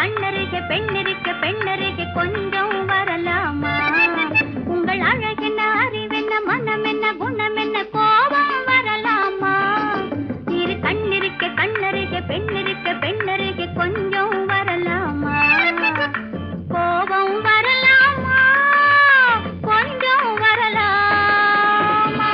கண்ணருகே பெண்ணருகே பெண்ணருகே கொஞ்சம் வரலாமா? உங்கள் அழகென்ன அறிவென்ன மனம் என்ன குணம் என்ன கோபம் வரலாமா? இரு கண்ணிருக்க கண்ணருகே பெண்ணருகே பெண்ணருகே கொஞ்சம் வரலாமா? கோபம் வரலாமா? கொஞ்சம் வரலாமா?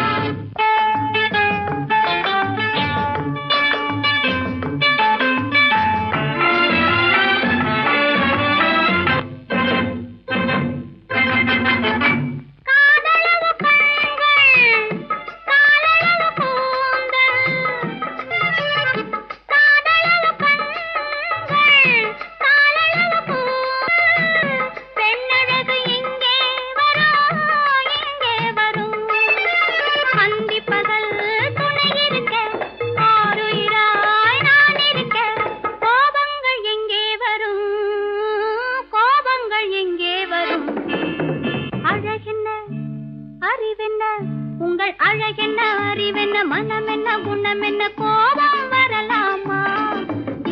உங்கள் அழகென்ன அறிவென்ன மனம் என்ன குணம் என்ன கோபம் வரலாமா?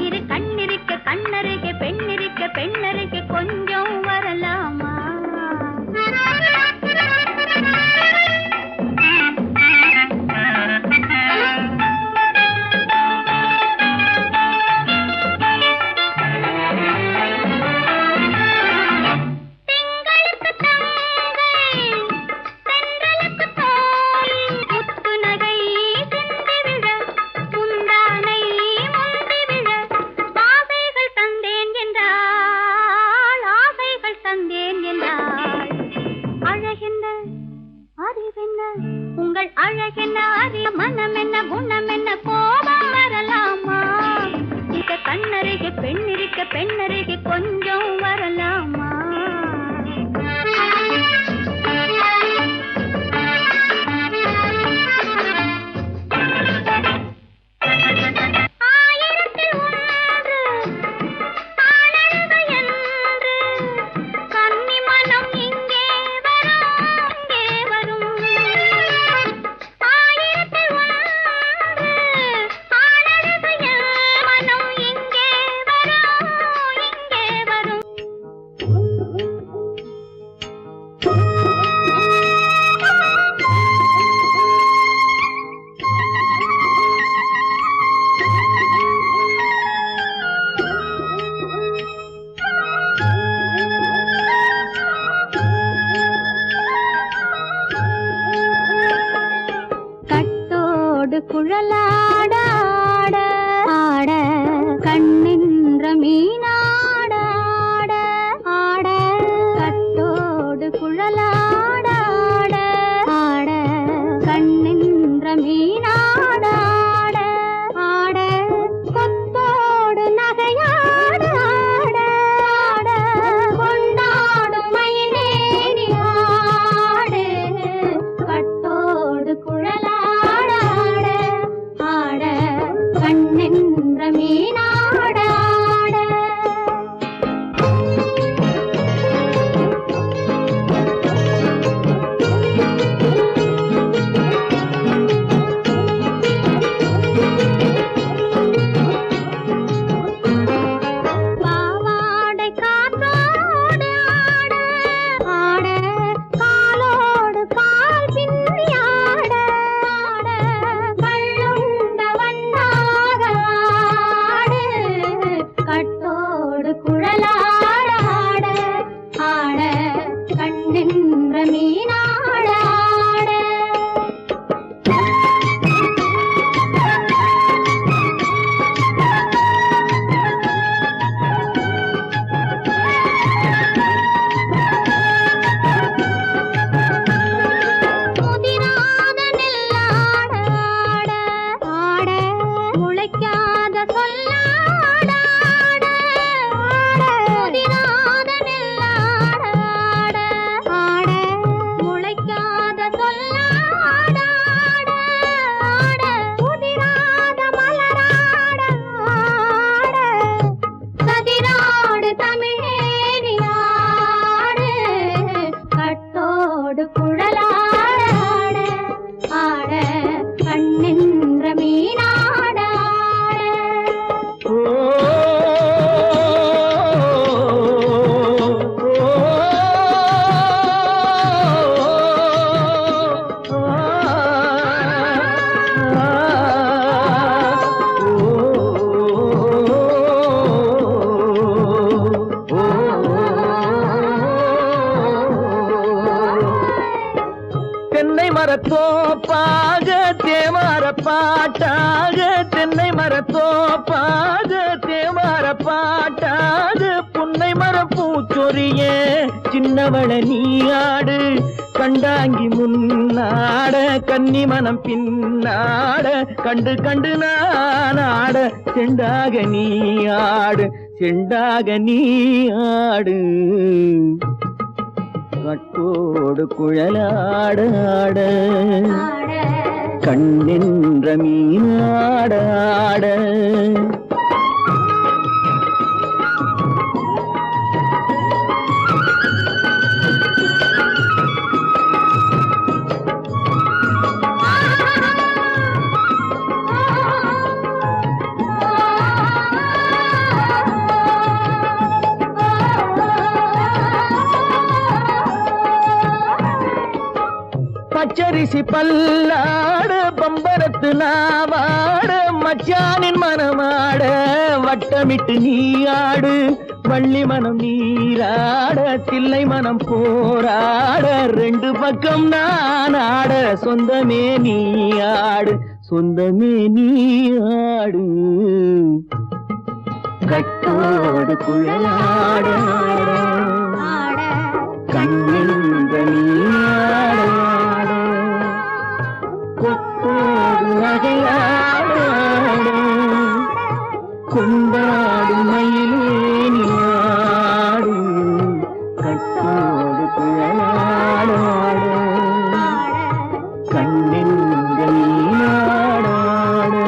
இரு கண்ணிருக்க கண்ணருகே பெண்ணிருக்க பெண்ணருகே கொஞ்சம் வரலாமா? உங்கள் அழகென்ன அறிய மனம் என்ன குணம் என்ன கோபம் வரலாமா? இத கண்ணருகே பெண்ணிருக்க பெண்ணருகே கொஞ்சம் வரலாமா? குழலாட ஆட ஆட கண்ணின்ற மீனாட ஆட ஆட கட்டோடு குழலாட ஆட ஆட கண்ணின்ற மீனாட ஆட ஆட கொத்தோடு நகையாட ஆட ஆட கொண்டாடும் மயிலேறி ஆடு கட்டோடு குழலாட கண்ணென்ற மீனாட ஆட பாவாடை காற்றோடு ஆட ஆட காலோடு கால் பின்னி ஆட ஆட கள்ளுண்ட வண்ணாக ஆடு கட்டோடு குழலாட ஆட ஆட கண்ணென்ற மீனாட ஆட முதிராத நெல்லாட ஆட ஆட முளைக்காத சொல்லாட ஆட ஆட முதிராத நெல்லாட ஆட ஆட முளைக்காத சொல்லாட ஆட ஆட முதிராத மலராட ஆட சதிராடு தமிழேறி ஆடு கட்டோடு குழலாட ஆட ஆட கண்ணென்ற மீனாட ஆட மரத்தோப்பாக தேவார பாட்டாக தென்னை மரத்தோப்பாக தேவார பாட்டாக புன்னை மரப்பூச்சொரிய சின்னவள நீயாடு கண்டாங்கி முன்னாட கன்னி மனம் பின்னாட கண்டு கண்டு நானாட செண்டாக நீயாடு செண்டாக நீயாடு கட்டோடு குழலாடாட கண்ணின்ற மீனாடாட பச்சரிசி பல்லாட பம்பரத்து நாவாட மச்சானின் மனமாட வட்டமிட்டு நீயாடு வள்ளி மனம் நீராட தில்லை மனம் போராட ரெண்டு பக்கம் நானாட சொந்தமே நீயாடு சொந்தமே நீயாடு கட்டோடு குழலாட கண்ணின்ற நீயாட கொண்டாடு மயிலேனியாடு கட்டோடு குழலாடாடு கண்ணின்ற நீயாடாடு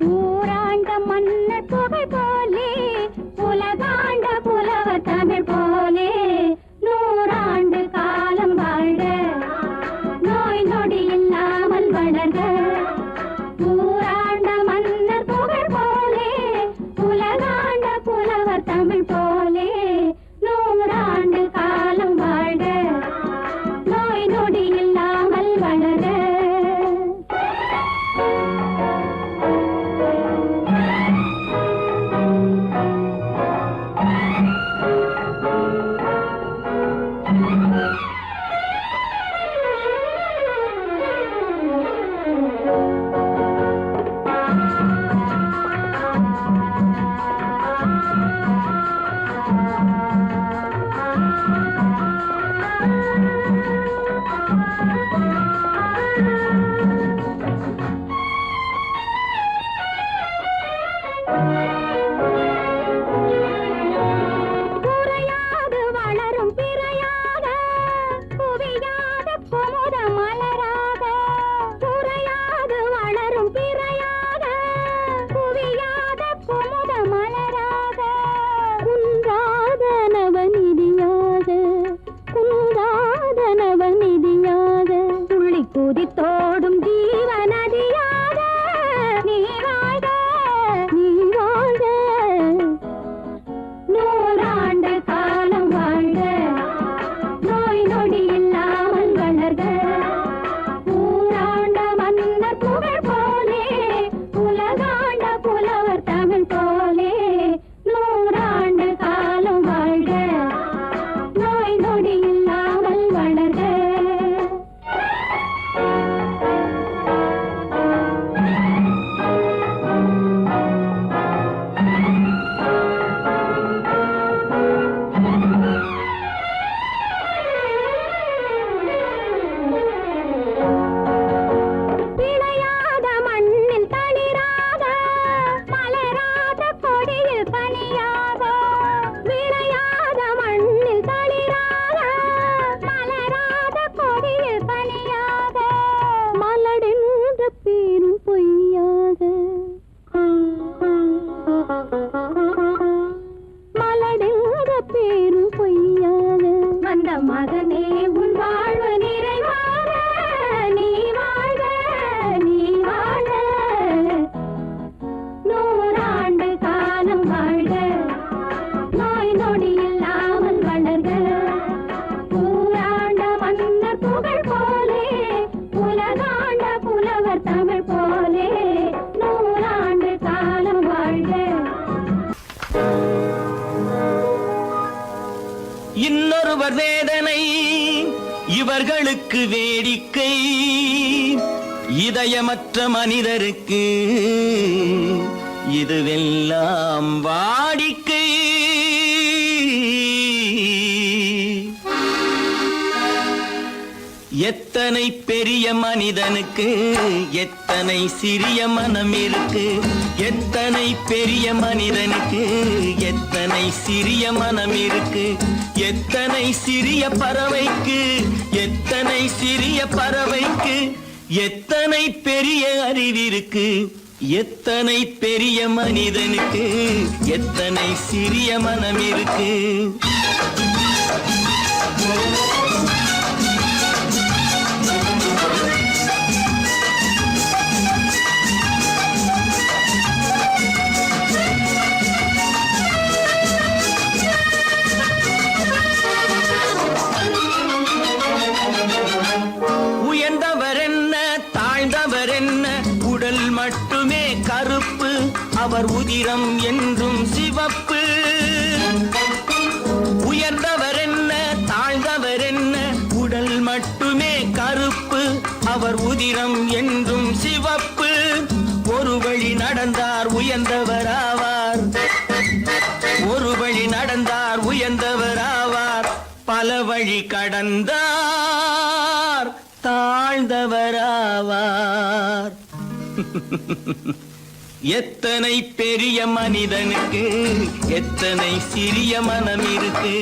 ஊராண்ட மன்னர் புகை போலே உலகாண்ட புலவர் தமிழ் போலே நூறாண்டு காலம் வாழ்க நோய் நொடி இல்லாமல் வளர்க ஊராண்ட மன்னர் புகழ் போலே உலகாண்ட புலவர் தமிழ் போலே நூறாண்டு காலம் வாழ்க நோய் நொடி இல்லாமல் வளர்க தோடும் ஜீவநதியாக நீ வாழ்க நீ வாழ்க நூறாண்டு காலம் வாழ்க நோய் நொடி இல்லாமல் வளர்க ஊராண்ட மன்னர் புகழ் போலே உலகாண்ட புலவர் தமிழ் போலே நூறாண்டு காலம் வாழ்க நோய் நொடி இல்லாமல் வளர்க மகனே உன் வாழ்வு நிறைவாக நீ வாழ்க நீ இன்னொருவர் வேதனை இவர்களுக்கு வேடிக்கை, இதயமற்ற மனிதருக்கு இதுவெல்லாம் வாடிக்கை. எத்தனை பெரிய மனிதனுக்கு எத்தனை சிறிய மனம் இருக்கு, எத்தனை பெரிய மனிதனுக்கு எத்தனை சிறிய மனம் இருக்கு, எத்தனை சிறிய பறவைக்கு எத்தனை சிறிய பறவைக்கு எத்தனை பெரிய அறிவிருக்கு, எத்தனை பெரிய மனிதனுக்கு எத்தனை சிறிய மனம் இருக்கு. உயர்ந்தவர் என்ன தாழ்ந்தவர் என்ன, உடல் மட்டுமே கருப்பு, அவர் உதிரம் என்றும் சிவப்பு. உயர்ந்தவர் என்ன தாழ்ந்தவர் என்ன, உடல் மட்டுமே கருப்பு, அவர் உதிரம் என்றும் சிவப்பு. ஒரு வழி நடந்தார் உயர்ந்தவராவார், ஒரு வழி நடந்தார் உயர்ந்தவராவார், பல வழி கடந்தார் தாழ்ந்தவராவார். எத்தனை பெரிய மனிதனுக்கு எத்தனை சிறிய மனம் இருக்கு.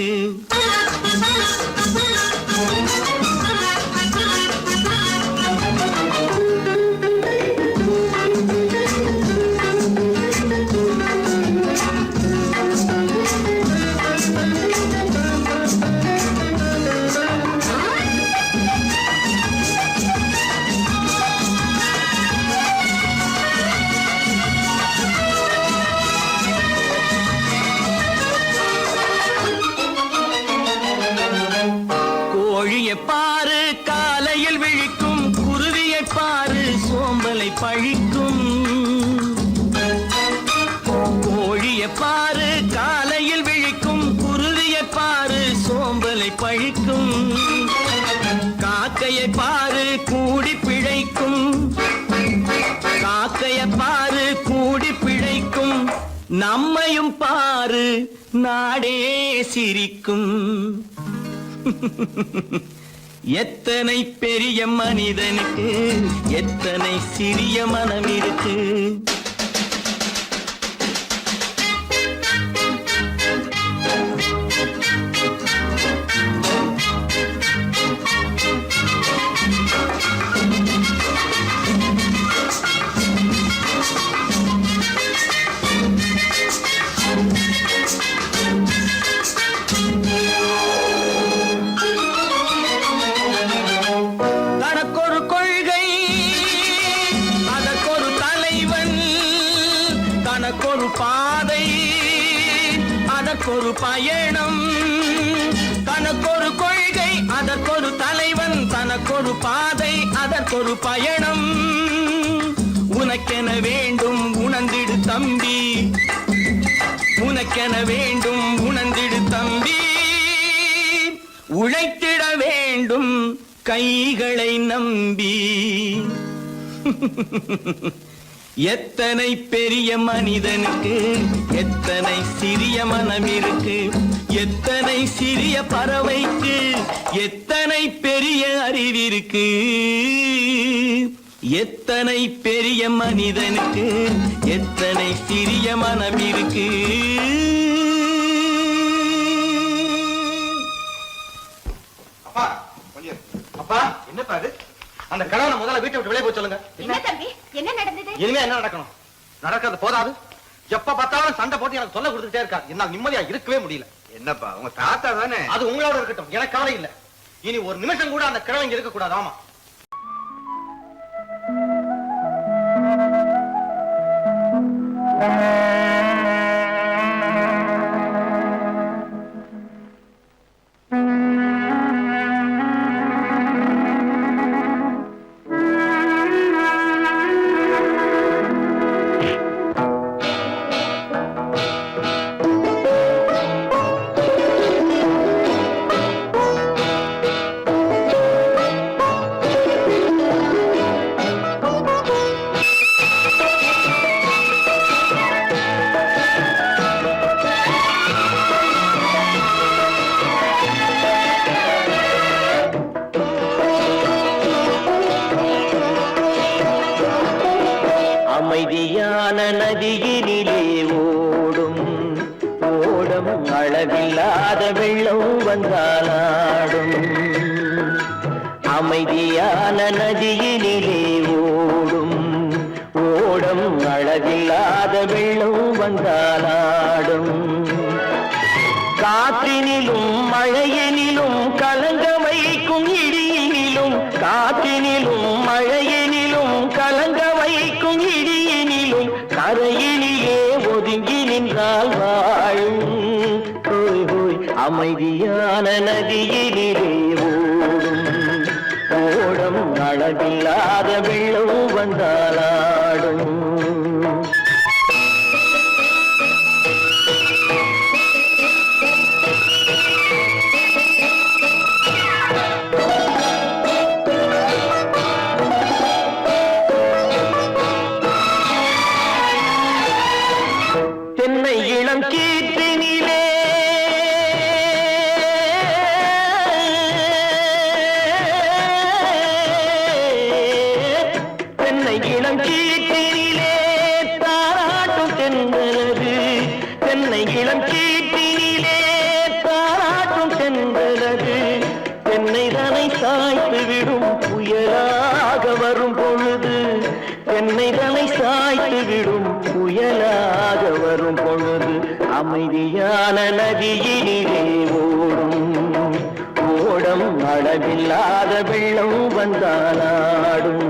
கோழியை பாரு காலையில் விழிக்கும், குருவியை பாரு சோம்பலை பழிக்கும். கோழியை பாரு காலையில் விழிக்கும், குருவியை பாரு சோம்பலை பழிக்கும். காக்கையை பாரு கூடி பிழைக்கும், காக்கையை பாரு கூடி பிழைக்கும். நம்மையும் பாரு நாடே சிரிக்கும். எத்தனை பெரிய மனிதனுக்கு எத்தனை சிறிய மனம் இருக்கு. தனக்கொரு கொள்கை அதற்கொரு தலைவன், தனக்கொரு பாதை அதற்கொரு பயணம். தனக்கொரு கொள்கை அதற்கொரு தலைவன், தனக்கொரு பாதை அதற்கொரு பயணம். உனக்கென வேண்டும் உணர்ந்திடு தம்பி, உனக்கென வேண்டும் உணர்ந்திடு தம்பி. உழைத்திட வேண்டும் கைகளை நம்பி. எத்தனை பெரிய மனிதனுக்கு எத்தனை சிறிய மனம் இருக்கு, எத்தனை சிறிய பறவைக்கு எத்தனை பெரிய அறிவிருக்கு, எத்தனை பெரிய மனிதனுக்கு எத்தனை சிறிய மனம் இருக்கு. அப்பா கொஞ்சம் அப்பா என்னப்பா அது? அந்த கணவனை முதல்ல வீட்டை விட்டு வெளியே போய் சொல்லுங்க. என்ன தம்பி என்ன நடந்தது? இனிமே என்ன நடக்கணும்? நடக்கிறது போதாது, எப்ப பார்த்தாலும் சண்டை போட்டு எனக்கு சொல்ல கொடுத்துட்டே இருக்கா. என்னால் நிம்மதியா இருக்கவே முடியல. என்னப்பா உங்க தாத்தா தானே? அது உங்களோட இருக்கட்டும், எனக்கு கவலை இல்ல. இனி ஒரு நிமிஷம் கூட அந்த கிழவங்க இருக்க கூடாது. ஆமா வந்தாலாடும் அமைதியான நதியினிலே ஓடும் ஓடம் அழகில்லாத வெள்ளம் வந்தாலாடும் காற்றினிலும் மழையினிலும் கலங்க வைக்கும் இடியினிலும் காற்றினிலும் மழையினிலும் கலங்க வைக்கும் இடியினிலும் கரையினிலே ஒதுங்கி நின்றால் வாழும் ஹோய் ஹோய் அமைதியான நதியினிலே ஓடும் ஓடம் அழகில்லாத வெள்ளம் வந்தாலாடும் தென்னை இளம் கீற்றினிலே தென்னை இளம் கீற்றினிலே தாராட்டும் தென்றலது தென்னை இளம் கீற்றினிலே தாராட்டும் தென்றலது தென்னை தனை சாய்த்து விடும் புயலாக வரும் பொழுது தென்னை தனை சாய்த்து விடும் புயலாக வரும் பொழுது அமைதியான நதியினிலே ஓடும் ஓடம் அளவில்லாத வெள்ளம் வந்தாலாடும்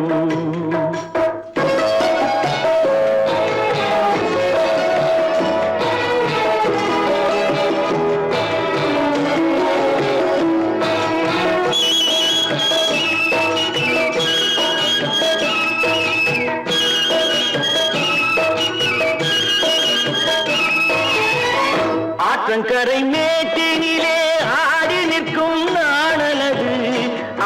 ஆற்றங்கரை மேட்டினிலே ஆடி நிற்கும் நாணலது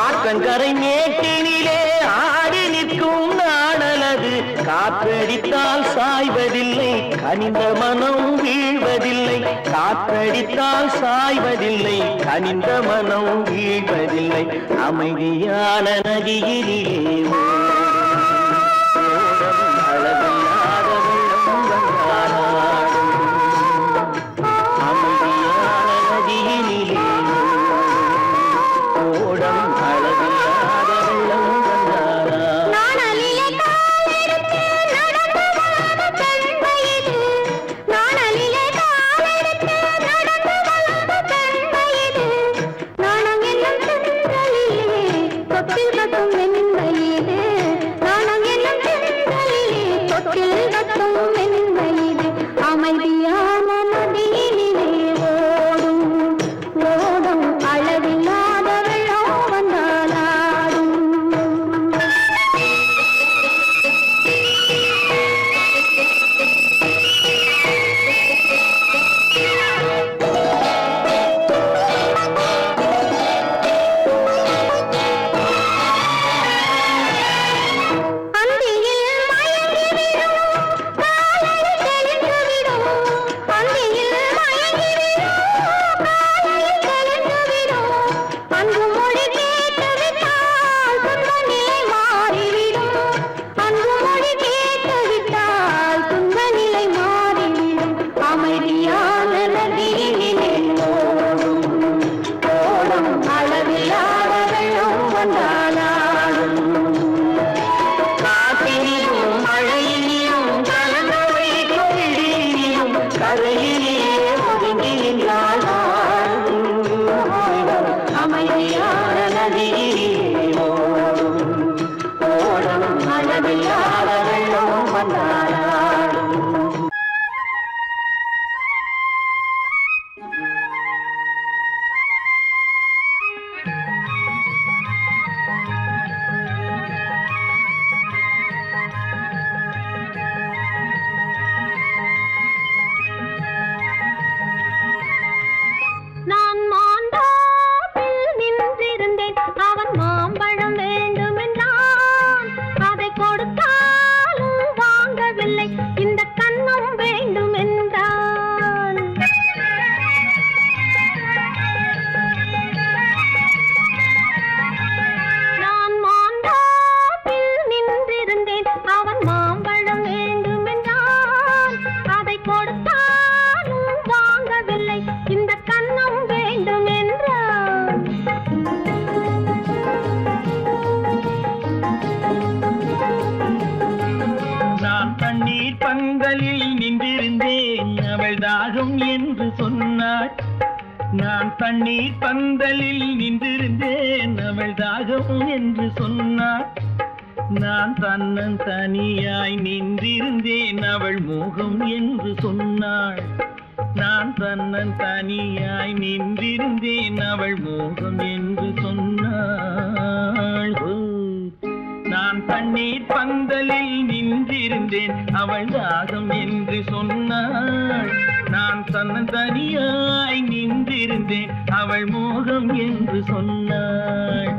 ஆற்றங்கரை மேட்டினிலே ஆடி நிற்கும் நாணலது காற்றடித்தால் சாய்வதில்லை கனிந்த மனம் வீழ்வதில்லை காற்றடித்தால் சாய்வதில்லை கனிந்த மனம் வீழ்வதில்லை அமைதியான நதியிலே ஓடும் அழகில்லாத வெள்ளம் வந்தாலாடும் அமைதியான நதியினிலே ஓடம் அழகில்லாத வெள்ளம் வந்தாலாடும் நாணலிலே காலெடுத்து நடந்து வளர்ந்த பெண்மையிது நாணலிலே காலெடுத்து நடந்து வளர்ந்த பெண்மையிது நாணம் என்னும் செந்தலிலே தொட்டில் கட்டும் மென்மையிது நாணம் என்னும் செந்தலிலே தொட்டில் கட்டும் மென்மையிது அமைதியான நதியினிலே ஓடும் ஓடும் அளவில்லாத வெள்ளம் வந்தாலாடும் அந்தியில் மயங்கிவிடும் காலையில் தெளிந்துவிடும் அந்தியில் மயங்கிவிடும் காலையில் தெளிந்துவிடும் அன்பு மொழி கேட்டுவிட்டால் துன்ப நிலை மாறிவிடும் அன்பு மொழி கேட்டுவிட்டால் துன்ப நிலை மாறிவிடும் அமைதியான நதியினிலே ஓடும் ஓடும் அளவில்லாத வெள்ளம் வந்தாலாடும் காற்றினிலும் மழையினிலும் கலந்த வைக்கும் இடியினிலும் கரையிலே ஒதுங்கி நின்றால் அமைதியா தண்ணீர் பந்தலில் நின்றிருந்தேன் அவள் தாகம் என்று சொன்னாள். நான் தன்னன் தனியாய் நின்றிருந்தேன் அவள் மோகம் என்று சொன்னாள். நான் தன்னன் தனியாய் நின்றிருந்தேன் அவள் மோகம் என்று சொன்னாள். நான் தண்ணீர் பந்தலில் நின்றிருந்தேன் அவள் தாகம் என்று சொன்னாள். நான் தன்னன் தனியாய் நின்றிருந்தேன் அவள் மோகம் என்று சொன்னாள்.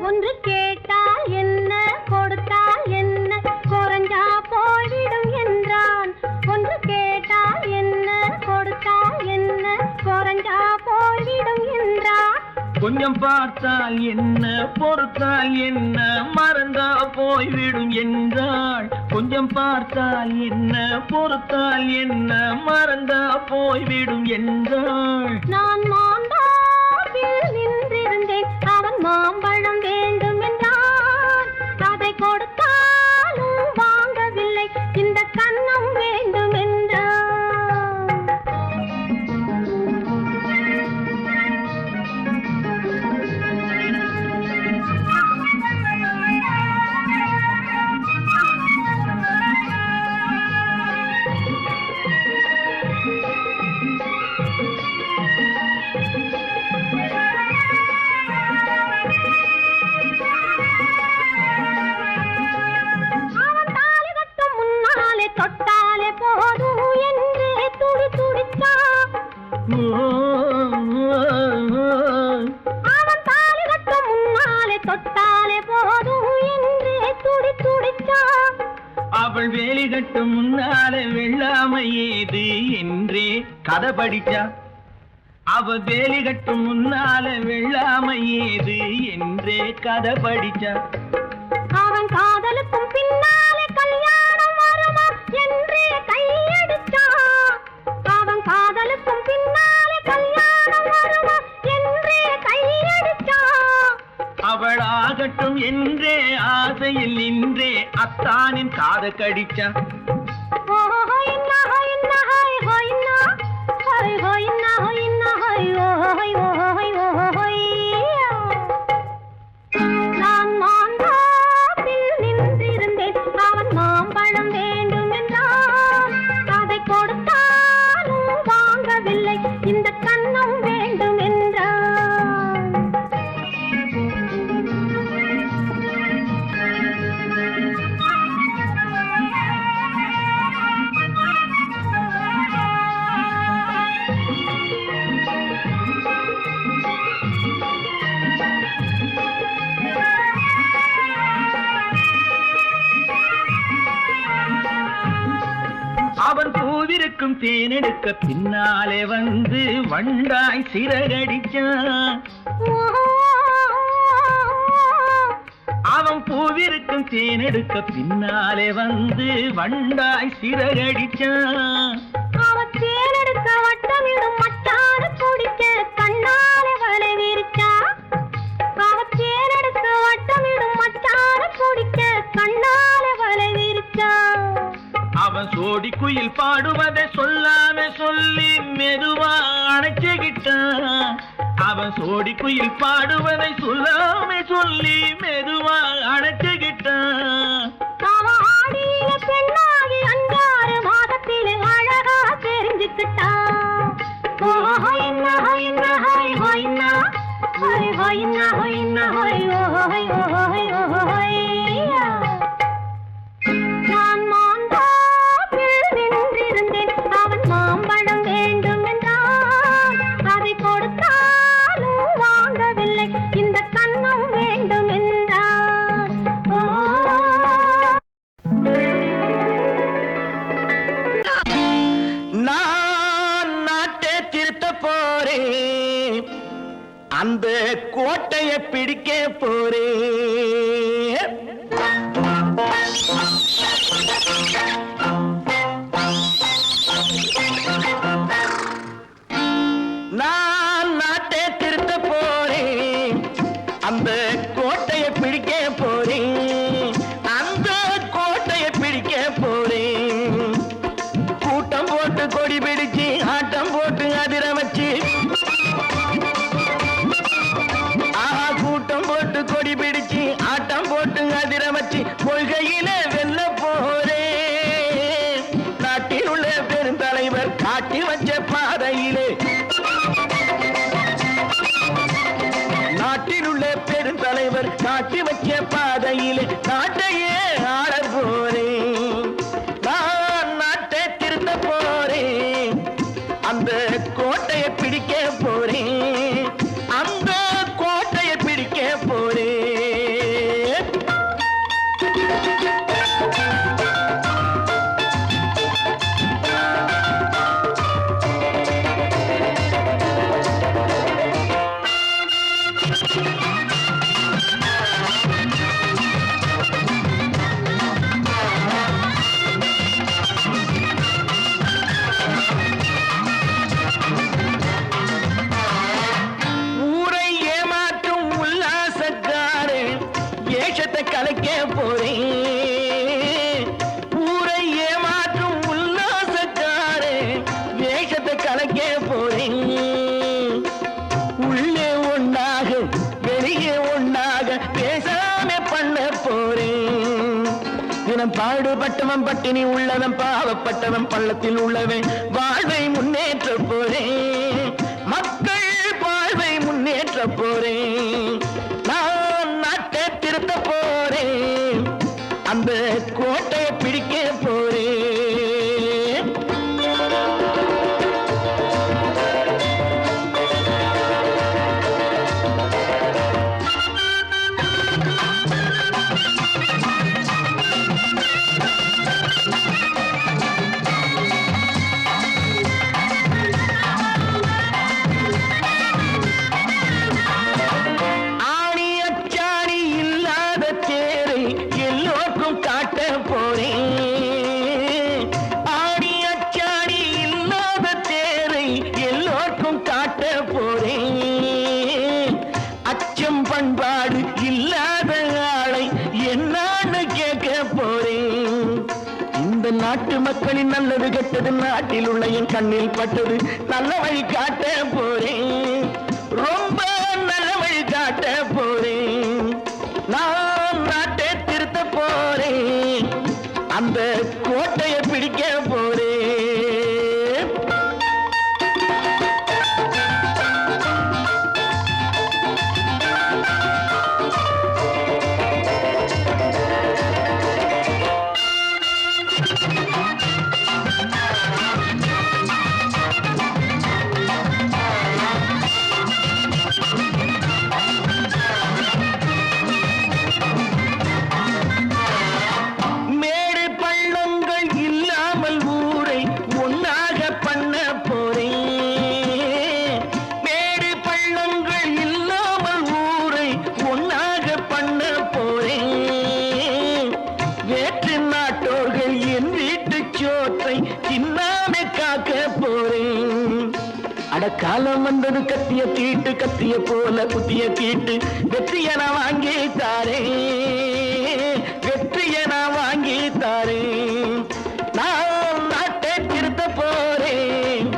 ஒன்று கேட்டால் என்ன கொடுத்தால் என்ன குறைஞ்சா போய்விடும் என்றான். ஒன்று கேட்டால் என்ன கொடுத்தால் என்ன குறைஞ்சா போய்விடும் என்றான். கொஞ்சம் பார்த்தால் என்ன பொறுத்தால் என்ன மறந்தா போய்விடும் என்றாள். கொஞ்சம் பார்த்தால் என்ன பொறுத்தால் என்ன மறந்தா போய்விடும் என்றாள். நான் மாந்தாப்பில் நின்றிருந்தேன் அவன் மாம்பழம் வேண்டும் என்றான். அதை கொடுத்தாலும் வாங்கவில்லை இந்த கன்னம் வேண்டும் என்றான். தொட்டாலே போதும் என்றே துடி துடித்தான். அவன் தாலி கட்டும் முன்னாலே தொட்டாலே போதும் என்றே துடி துடித்தான். அவள் வேலி கட்டும் முன்னாலே வெள்ளாமை ஏது என்றே கதை படிச்சா. அவ வேலி கட்டும் முன்னாலே வெள்ளாமை ஏது என்றே கதை படிச்சா. அவன் காதலுக்கும் பின்னாலே கல்யாணம் வருமா என்றே கையடிச்சான். அவன் காதலுக்கும் பின்னாலே கல்யாணம் வருமா என்றே கையடிச்சான். அவள் ஆகட்டும் என்றே ஆசையில் நின்றே அத்தானின் காதை கடிச்சா. நான் மாந்தாப்பில் நின்றிருந்தேன் அவன் மாம்பழம் வேண்டும் என்றான். அதை கொடுத்தாலும் வாங்கவில்லை இந்த கன்னம் வேண்டும் என்றான். அவன் பூவிருக்கும் தேனெடுக்க பின்னாலே வந்து வண்டாய் சிறகடிச்சான். அவன் பூவிருக்கும் தேனெடுக்க பின்னாலே வந்து வண்டாய் சிறகடிச்சான். அவன் தேனெடுக்க வட்டமிடும் மட்டாடு குடிக்க கண்ணாலே வலை விரிச்சான். அவன் தேனெடுக்க வட்டமிடும் மட்டாடு குடிக்க கண்ணாலே வலை விரிச்சான். அவன் சோடி குயில் பாடுவதை சொல்லாம சொல்லி மெதுவா அணைச்சுக்கிட்டான். அவன் சோடி குயில் பாடுவதை சொல்லாம சொல்லி மெதுவா அணைச்சுக்கிட்டான். அவன் ஆடியில பெண்ணாகி 5-6 மாதத்திலே அழகா தெரிஞ்சுக்கிட்டான். நான் மாந்தாப்பில் நின்றிருந்தேன் அவன் மாம்பழம் வேண்டும் என்றான். அதை கொடுத்தாலும் வாங்கவில்லை இந்த கன்னம் வேண்டும் என்றான். நான் நாட்டை திருத்த போறேன், அந்த கோட்டையை பிடிக்க போறேன். நான் நாட்டை திருத்த போறேன், அந்த கோட்டையை பிடிக்க போறேன், அந்த கோட்டையை பிடிக்க போறேன். கூட்டம் போட்டு கொடி பிடிச்சு ஆட்டம் போட்டு அதிர வச்சு, கூட்டம் போட்டு கொடி பிடிச்சு ஆட்டம் போட்டு அதிர வச்சு கொள்கையில வெல்ல போறேன். நாட்டில் உள்ள பெருந்தலைவர் காட்டி வச்ச பாதையிலே, நாட்டில் உள்ள பெருந்தலைவர் காட்டி வச்ச பாதையிலே நாட்டையே ஆள போறேன். நான் நாட்டை திருத்த போறேன், அந்த கோட்டையை பிடிக்க போறேன், அந்த கோட்டையை பிடிக்க போறேன். ஊரை ஏமாற்றும் உல்லாசக்காரு வேஷத்தை கலைக்க போறேன். ஊரை ஏமாற்றும் உல்லாசக்காரு வேஷத்தை கலைக்க போறேன். உள்ளே ஒண்ணாக வெளியே ஒண்ணாக பேசாம பண்ண போறேன். தினம் பாடுபட்டவன் பட்டினி உள்ளவன் பாவப்பட்டவன் பள்ளத்தில் உள்ளவன் வாழ்வை முன்னேற்ற போறேன். மக்கள் வாழ்வை முன்னேற்ற போறேன். நான் நாட்டை திருத்த போறேன், அந்த கோட்டையை பிடிக்க போறேன். ஆணி அச்சாணி இல்லாத தேரை எல்லோருக்கும் காட்ட போறேன். ஆணி அச்சாணி இல்லாத தேரை எல்லோருக்கும் காட்ட போறேன். அச்சம் பண்பாடு இல்லாத ஆளை என்னான்னு கேட்க போறேன். இந்த நாட்டு மக்களின் நல்லது கெட்டது நாட்டில் உள்ள என் கண்ணில் பட்டது நல்ல வழி காட்ட போறேன், ரொம்ப நல்ல வழி காட்ட போறேன். நான் நாட்டை திருத்த போறேன், அந்த கோட்டையை பிடிக்க போறேன். மேடு பள்ளங்கள் இல்லாமல் ஊரை ஒன்னாக பண்ண போறேன். மேடு பள்ளங்கள் இல்லாமல் ஊரை ஒன்னாக பண்ண போறேன். வேற்று நாட்டோர்கள் என் வீட்டு சோற்றை தின்னாமே காக்க போறேன். அட காலம் வந்தது கத்திய தீட்டு, கத்திய போல குத்திய தீட்டு வெற்றிய நான் வாங்கி தாரேன், வெற்றிய நான் வாங்கி தாரேன். நான் நாட்டை திருத்த போறேன்,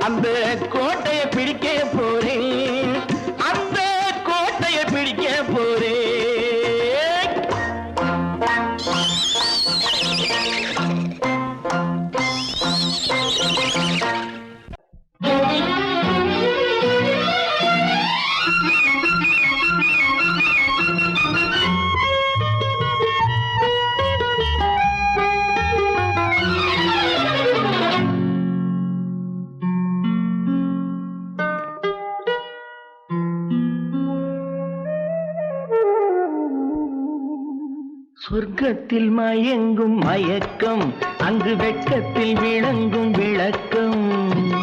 அந்த கோட்டையை பிடிக்க போறேன், அந்த கோட்டையை பிடிக்க போறேன். சொர்க்கத்தில் மயங்கும் மயக்கம், அங்கு வெட்கத்தில் விளங்கும் விளக்கம்.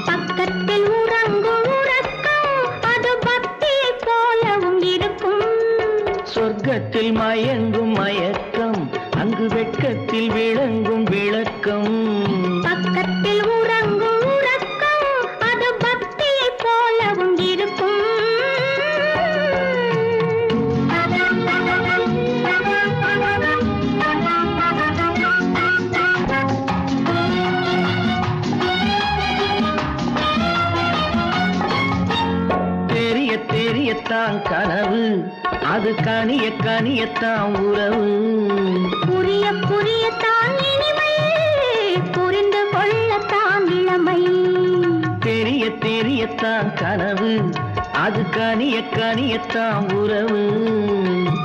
பக்கத்தில் உறங்கும் உறக்கம், அது பக்தியை போலவும் இருக்கும். சொர்க்கத்தில் மயங்கும் மயக்கம், அங்கு வெட்கத்தில் விளங்கும் விளக்கம். பக்கத்தில் உறங்கும் உறக்கம், அது பக்தியை போலவும் இருக்கும். அது கனிய கனியத்தான் உறவு. புரிய புரியத்தான் இனிமை, புரிந்து கொள்ளத்தான் இளமை. தெரிய தெரியத்தான் கனவு, அது கனிய கனியத்தான் உறவு.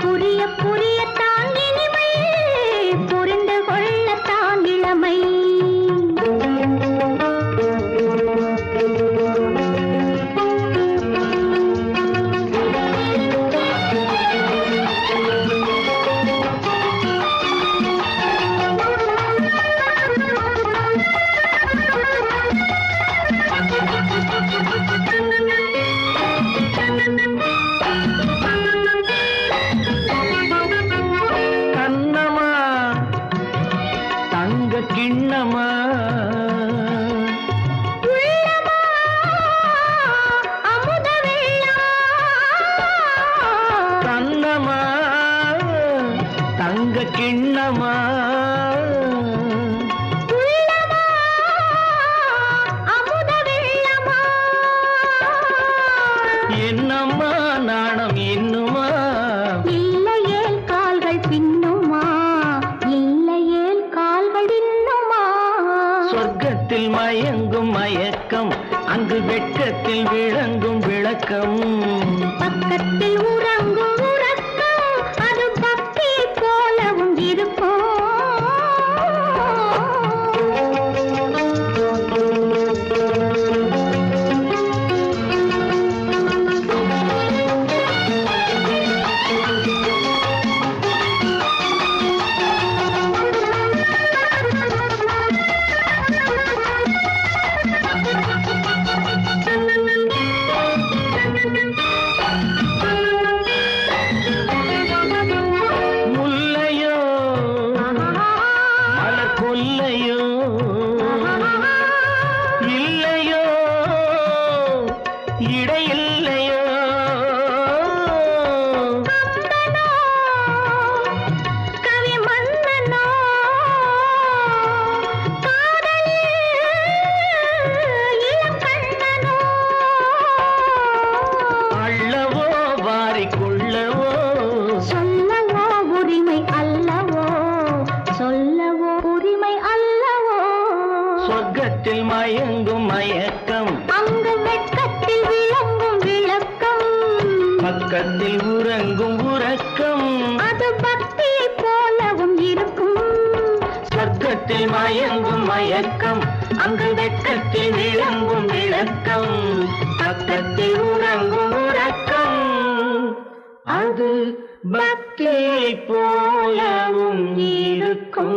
புரிய புரியத்தான் இனிமை, புரிந்து கொள்ளத்தான் இளமை. கண்ணமா தங்க கிண்ணமா உள்ளமா அமுத வெள்ளமா. கண்ணமா தங்க கிண்ணமா உள்ளமா அமுத வெள்ளமா. என்னம்மா நாணம் இன்னுமா? இல்லையேல் கால்கள் பின்னுமா, இல்லையேல் கால்கள் இன்னுமா. சொர்க்கத்தில் மயங்கும் மயக்கம், அங்கு வெட்கத்தில் விளங்கும் விளக்கம். பக்கத்தில் உறங்கும் உறக்கம், அது பக்தி போலவும் இருக்கும். முல்லையோ மலர் கொல்லையோ, இல்லையோ இடையில்லையோ. கம்பனோ, கவி மன்னனோ, காதலில் இளம் கண்ணனோ. அள்ளவோ வாரிக்கொள்ளவோ, சொல்லவோ உரிமை அல்லவோ, சொல்லவோ உரிமை அல்லவோ. சொர்க்கத்தில் மயங்கும் மயக்கம், அங்கு வெட்கத்தில் விளங்கும் விளக்கம். பக்கத்தில் உறங்கும் உறக்கம். அது பக்தியை போலவும் இருக்கும். சொர்க்கத்தில் மயங்கும் மயக்கம், அங்கு வெட்கத்தில் விளங்கும் விளக்கம். பக்கத்தில் உறங்கும் உறக்கம், அது பக்தியை போலவும் இருக்கும்.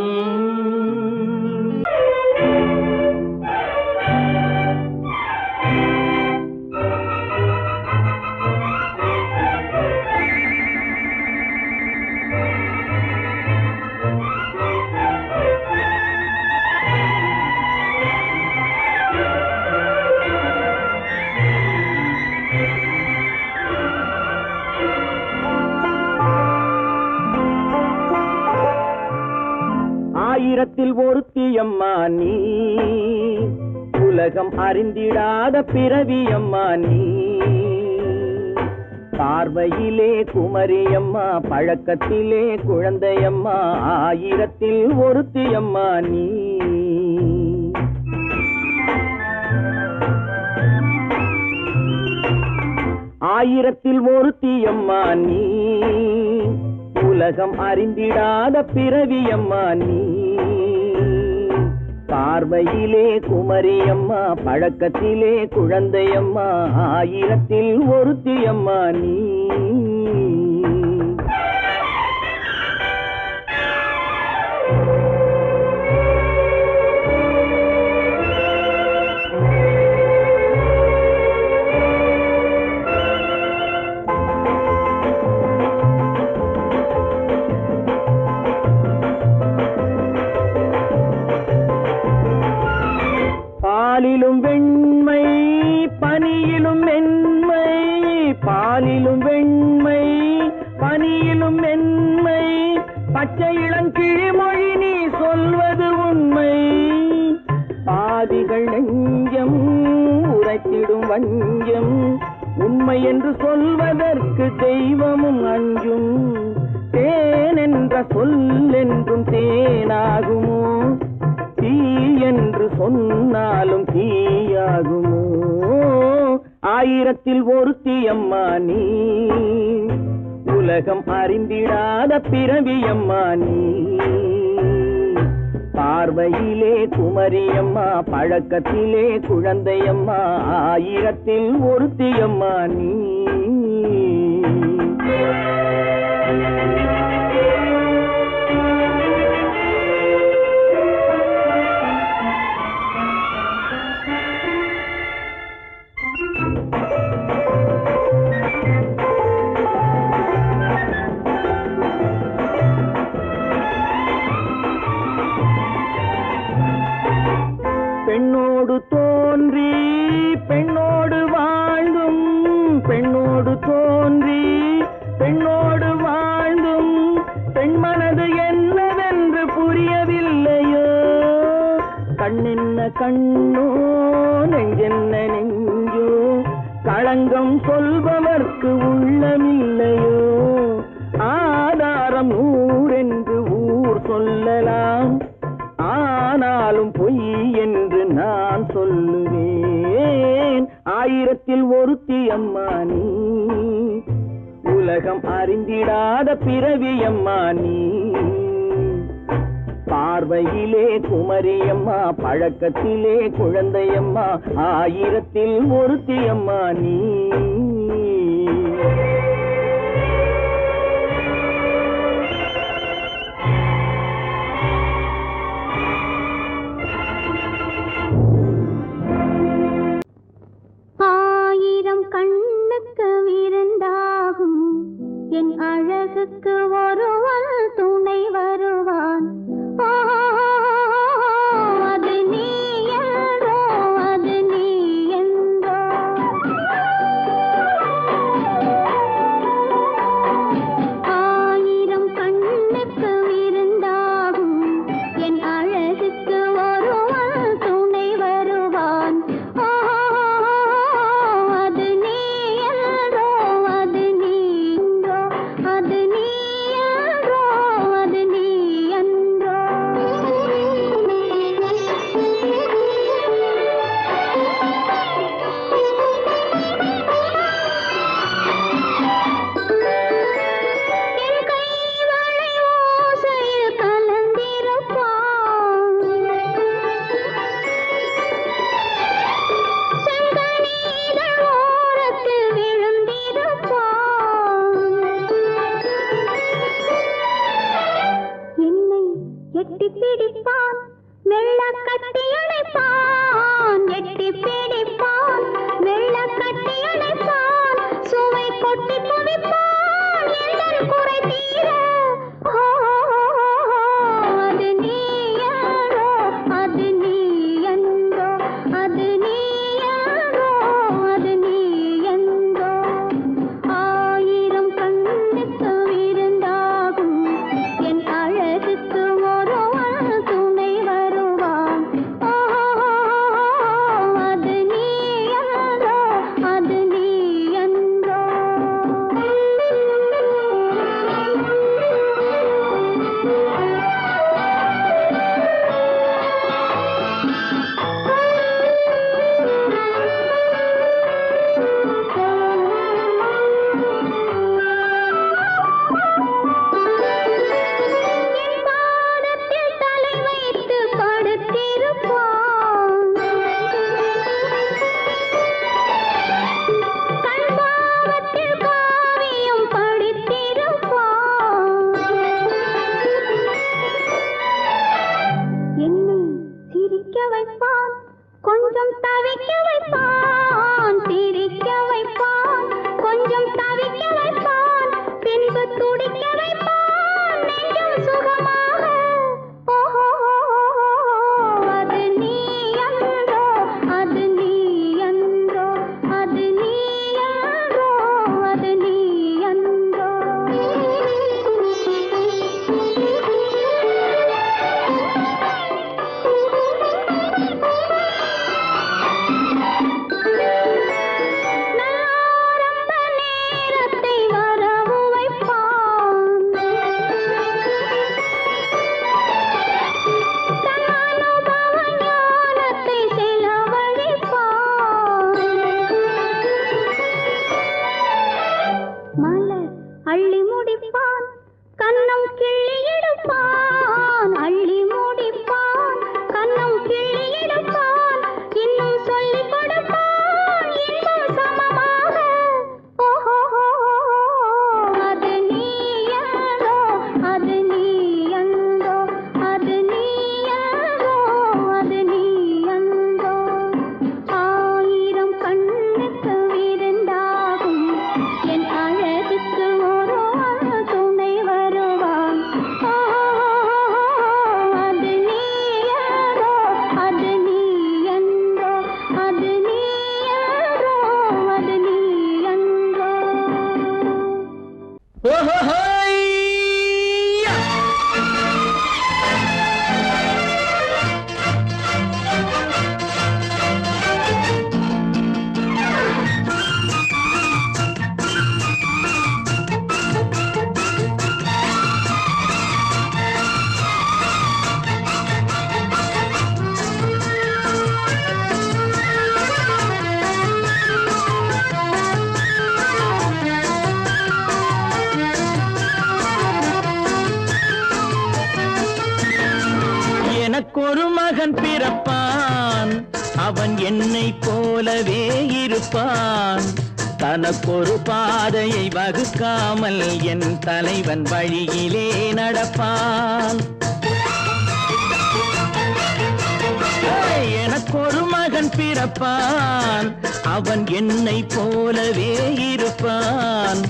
ஆயிரத்தில் ஒருத்தியம்மா நீ, உலகம் அறிந்திடாத பிறவியம்மா நீ. பார்வையிலே குமரியம்மா, பழக்கத்திலே குழந்தையம்மா. ஆயிரத்தில் ஒருத்தியம்மா நீ. ஆயிரத்தில் ஒருத்தியம்மா நீ, உலகம் அறிந்திடாத பிறவியம்மா நீ. பார்வையிலே குமரியம்மா, பழக்கத்திலே குழந்தையம்மா. ஆயிரத்தில் ஒருத்தியம்மா நீ. பாலிலும் வெண்மை, பனியிலும் மென்மை. பாலிலும் வெண்மை, பனியிலும் மென்மை. பச்சை இளங்கிழிமொழி நீ சொல்வது உண்மை. பாதிகள் நெஞ்சம் உரைத்திடும் வஞ்சம், உண்மை என்று சொல்வதற்கு தெய்வமும் அஞ்சும். தேன் என்ற சொல் என்றும் தேனாகுமோ? தீ என்று சொன்னாலும் தீயாகுமோ? ஆயிரத்தில் ஒருத்தி அம்மா நீ, உலகம் அறிந்திடாத பிறவியம்மா நீ. பார்வையிலே குமரியம்மா, பழக்கத்திலே குழந்தையம்மா, ஆயிரத்தில் ஒருத்தியம்மா நீ. பெண்ணோடு தோன்றி பெண்ணோடு வாழ்ந்தும், பெண்ணோடு தோன்றி பெண்ணோடு வாழ்ந்தும், பெண்மனது என்னவென்று புரியவில்லையோ? கண்ணென்ன கண்ணோ, நெஞ்சென்ன நெஞ்சோ, களங்கம் சொல்பவர்க்கு உள்ளமில்லையோ? ஆதாரம் நூறென்று ஊர் சொல்லலாம், ஆனாலும் பொய் என்று நான் சொல்லுவேன். ஆயிரத்தில் ஒருத்தி அம்மா நீ, உலகம் அறிந்திடாத பிறவி அம்மா நீ. பார்வையிலே குமரியம்மா, பழக்கத்திலே குழந்தையம்மா, ஆயிரத்தில் ஒருத்தி அம்மா நீ. கண்ணுக்கு விருந்தாகும் என் அழகுக்கு ஒருவன் துணை வருவான். அது நீ என்றோ, அது நீ என்றோ. ஆயிரம் கண்ணுக்கு விருந்தாகும் என் அழகுக்கு ஒருவன் துணை வருவான். அது நீ அள்ளி முடிப்பான் கண்ணம் கிள்ளி எடுப்பான் அள்ளி முடிப்பான் கண்ணம் கிள்ளி எடுப்பான் இன்னும் சொல்லிக் கொடுப்பான் இன்னும் சமமாக ஓஹோ அது நீ யாரோ அது நீ அந்தோ அது நீ யாரோ அது நீ அந்தோ ஆயிரம் கண்ணுக்கு விருந்தாகும் என் அழகுக்கு ஒரு துணை வருவான் அது நீ யாரோ அது நீ அந்தோ அது நீ யாரோ அது நீ அந்தோ எனக்கொரு மகன் பிறப்பான் அவன் என்னை போலவே இருப்பான் தனக்கொரு பாதையை வகுக்காமல் என் தலைவன் வழியிலே நடப்பான் எனக்கொரு மகன் பிறப்பான் அவன் என்னை போலவே இருப்பான்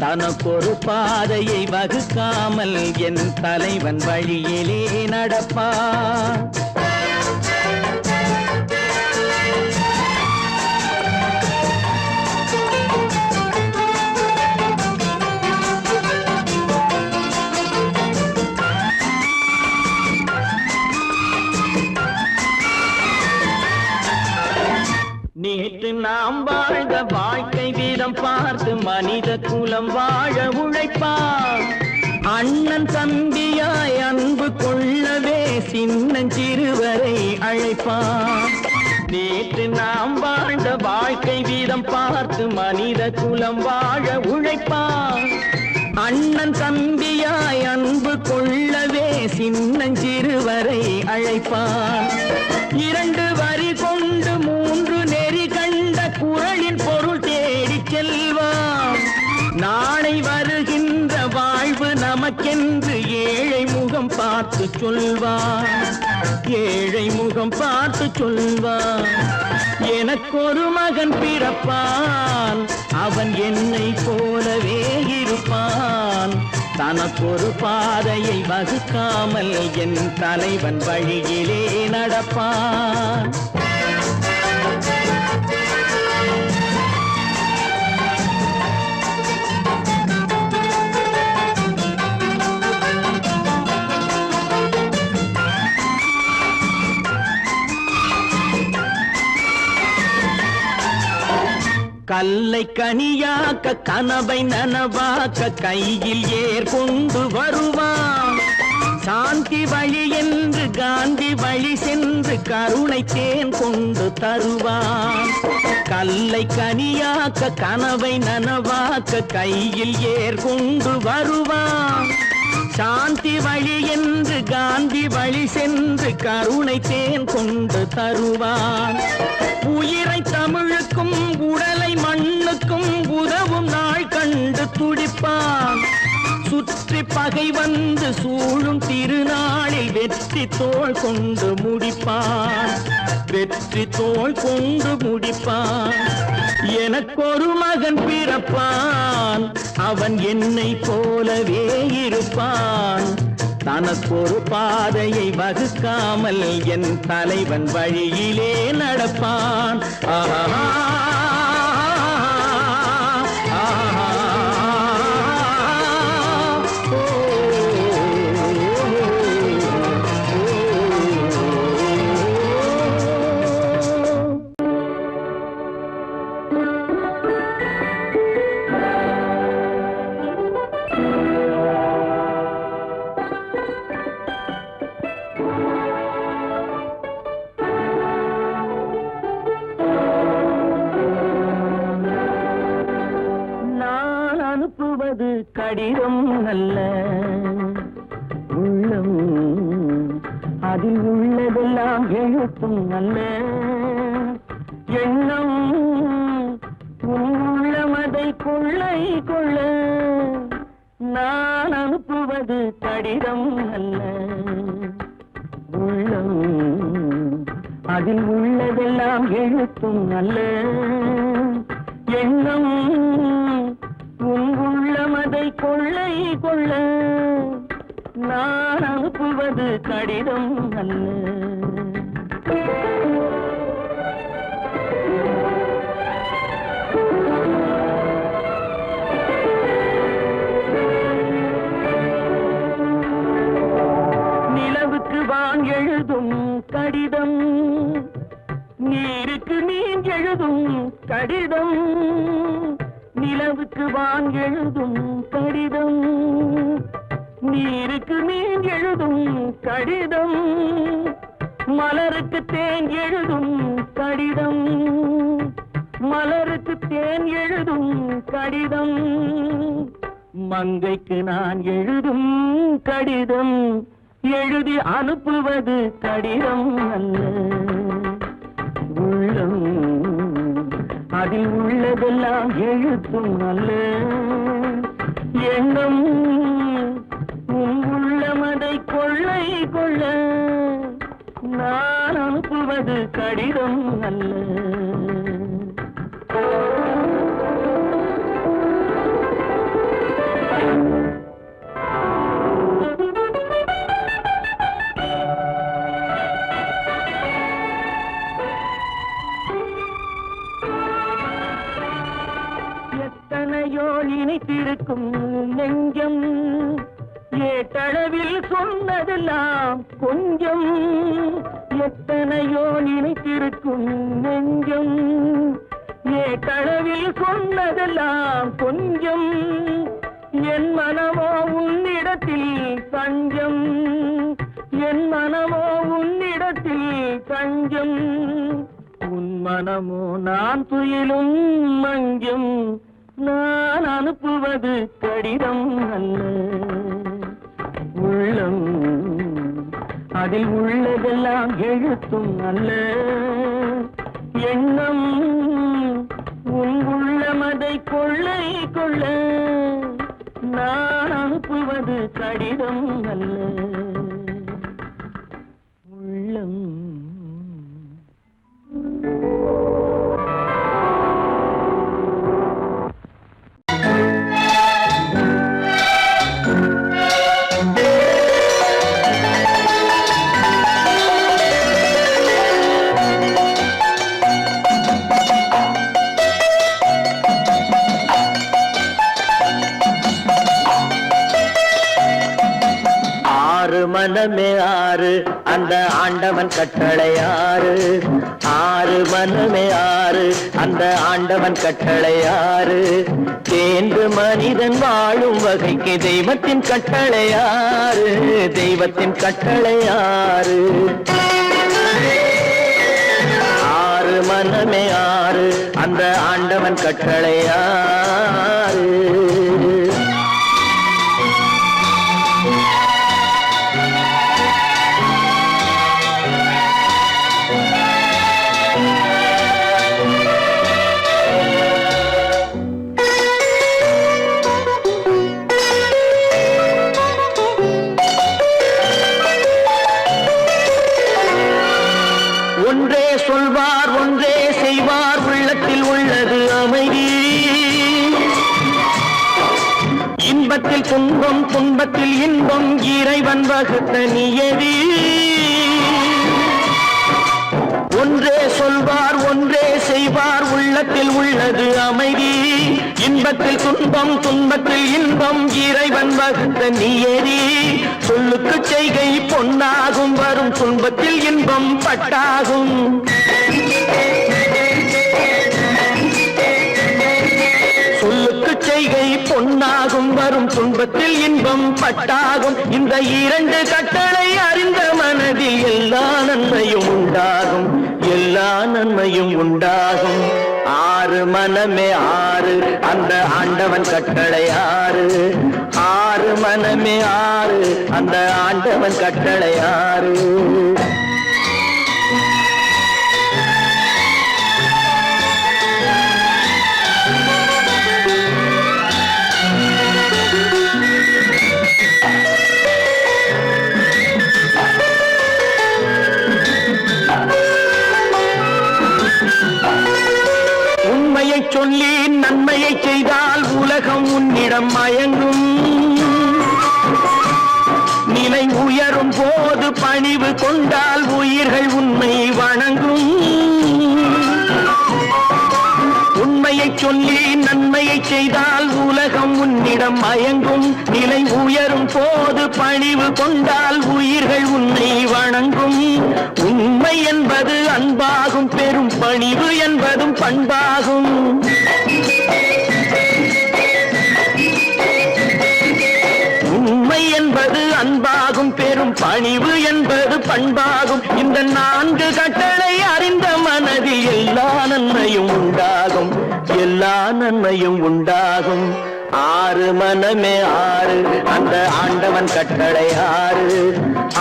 தனக்கொரு பாதையை வகுக்காமல் என் தலைவன் வழியிலே நடப்பான் நேற்று நாம் வாழ்ந்த வாழ்க்கை வீதம் பார்த்து மனித குலம் வாழ உழைப்பான் அண்ணன் தம்பியாய் அன்பு கொள்ளவே சின்னஞ்சிறுவரை அழைப்பான் நேற்று நாம் வாழ்ந்த வாழ்க்கை வீதம் பார்த்து மனித குலம் வாழ உழைப்பான் அண்ணன் தம்பியாய் அன்பு கொள்ளவே சின்னஞ்சிறுவரை அழைப்பான் இரண்டு வரி கொண்டு மூன்று நெறி கண்ட குறளின் பொருள் தேடிச் செல்வான் நாளை வருகின்ற வாழ்வு நமக்கென்று ஏழை முகம் பார்த்து சொல்வான் ஏழை முகம் பார்த்து சொல்வான் எனக்கொரு மகன் பிறப்பான் அவன் என்னை போலவே இருப்பான் தனக்கொரு பாதையை வகுக்காமல் என் தலைவன் வழியிலே நடப்பான் கல்லை கனியாக்க கனவை நனவாக்க கையில் ஏற்கொண்டு வருவான் சாந்தி வழி என்று காந்தி வழி சென்று கருணை தேன் கொண்டு தருவான் கல்லை கனியாக்க கனவை நனவாக்க கையில் ஏற்கொண்டு வருவான் சாந்தி வழி என்று காந்தி வழி சென்று கருணை தேன் கொண்டு தருவான் உயிரை தமிழுக்கும் உடலை மண்ணுக்கும் உதவும் நாள் கண்டு துடிப்பான் சுற்றி பகை வந்து சூழும் திருநாளில் வெற்றி தோள் கொண்டு முடிப்பான் வெற்றி தோள் கொண்டு முடிப்பான் எனக்கொரு மகன் பிறப்பான் அவன் என்னை போலவே இருப்பான் தனக்கொரு பாதையை வகுக்காமல் என் தலைவன் வழியிலே நடப்பான் ஆஹா கடிதம் அல்ல உள்ளம் அதில் உள்ளதெல்லாம் எழுத்தும் அல்ல எண்ணம் உள்ளமதை கொள்ளை கொள்ள நான் அனுப்புவது கடிதம் அல்ல உள்ளம் அதில் உள்ளதெல்லாம் எழுத்தும் அல்ல எண்ணம் உள்ளமதை கொள்ளை கொள்ள நான் அனுப்புவது கடிதம் அல்ல நிலவுக்கு வான் எழுதும் கடிதம் நீருக்கு நீர் எழுதும் கடிதம் நிலவுக்கு வான் எழுதும் கடிதம் நீருக்கு நீர் எழுதும் கடிதம் மலருக்கு தேன் எழுதும் கடிதம் மலருக்கு தேன் எழுதும் கடிதம் மங்கைக்கு நான் எழுதும் கடிதம் எழுதி அனுப்புவது கடிதம் அல்ல உள்ளம் அதில் உள்ளதெல்லாம் எழுத்தும் அல்ல எண்ணம் உள்ளமதை கொள்ளை கொள்ள நான் அனுப்புவது கடிதம் அல்ல எத்தனையோ இணைத்திருக்கும் நெஞ்சம் ஏட்டளவில் சொன்னதெல்லாம் கொஞ்சம் எத்தனையோ நினைத்திருக்கும் நெஞ்சம் ஏட்டளவில் சொன்னதெல்லாம் கொஞ்சம் என் மனமோ உன்னிடத்தில் தஞ்சம் என் மனமோ உன்னிடத்தில் தஞ்சம் உன் மனமோ நான் துயிலும் மஞ்சம் நான் அனுப்புவது கடிதம் அல்ல உள்ளம் அதில் உள்ளதெல்லாம் எழுத்தும் அல்ல எண்ணம் உன் உள்ளமதை கொள்ளை கொள்ள நான் அனுப்புவது கடிதம் அல்ல உள்ளம் மனமே ஆறு அந்த ஆண்டவன் கட்டளை ஆறு ஆறு மனமே ஆறு அந்த ஆண்டவன் கட்டளை ஆறு தேர்ந்து மனிதன் வாழும் வகைக்கு தெய்வத்தின் கட்டளை ஆறு தெய்வத்தின் கட்டளை ஆறு ஆறு மனமே ஆறு அந்த ஆண்டவன் கட்டளை ஆறு ஒன்றே சொல்வார் ஒன்றே செய்வார் உள்ளத்தில் உள்ளது அமைதி இன்பத்தில் துன்பம் துன்பத்தில் இன்பம் இறைவன் வகுத்த நியதி ஒன்றே சொல்வார் ஒன்றே செய்வார் உள்ளத்தில் உள்ளது அமைதி இன்பத்தில் துன்பம் துன்பத்தில் இன்பம் இறைவன் வகுத்த நியதி சொல்லுக்கு செய்கை பொன்னாகும் வரும் துன்பத்தில் இன்பம் பட்டாகும் சொல்லுக்கு செய்கை பொன்னாகும் வரும் துன்பத்தில் இன்பம் பட்டாகும் இந்த இரண்டு கட்டளை அறிந்த மனதில் எல்லா நன்மையும் உண்டாகும் எல்லா நன்மையும் உண்டாகும். ஆறு மனமே ஆறு, அந்த ஆண்டவன் கட்டளை ஆறு. ஆறு மனமே ஆறு, அந்த ஆண்டவன் கட்டளை ஆறு. உண்மையை சொல்லி நன்மையை செய்தால் உலகம் உன்னிடம் மயங்கும். நிலை உயரும் போது பணிவு கொண்டால் உயிர்கள் உன்னை வணங்கும். உண்மையை சொல்லி நன்மையை செய்தால் உலகம் உன்னிடம் மயங்கும். நிலை உயரும் போது பணிவு கொண்டால் உயிர்கள் உன்னை வணங்கும். உண்மை என்பது அன்பாகும், பெரும் பணிவு என்பதும் பண்பாகும். உண்மை என்பது அன்பாகும், பெரும் பணிவு என்பது பண்பாகும். இந்த 4 கட்டளை அறிந்த மனதில் எல்லா நன்மையும் உண்டாகும். எல்லா நன்மையும் உண்டாகும். ஆறு மனமே ஆறு, அந்த ஆண்டவன் கட்டளை ஆறு.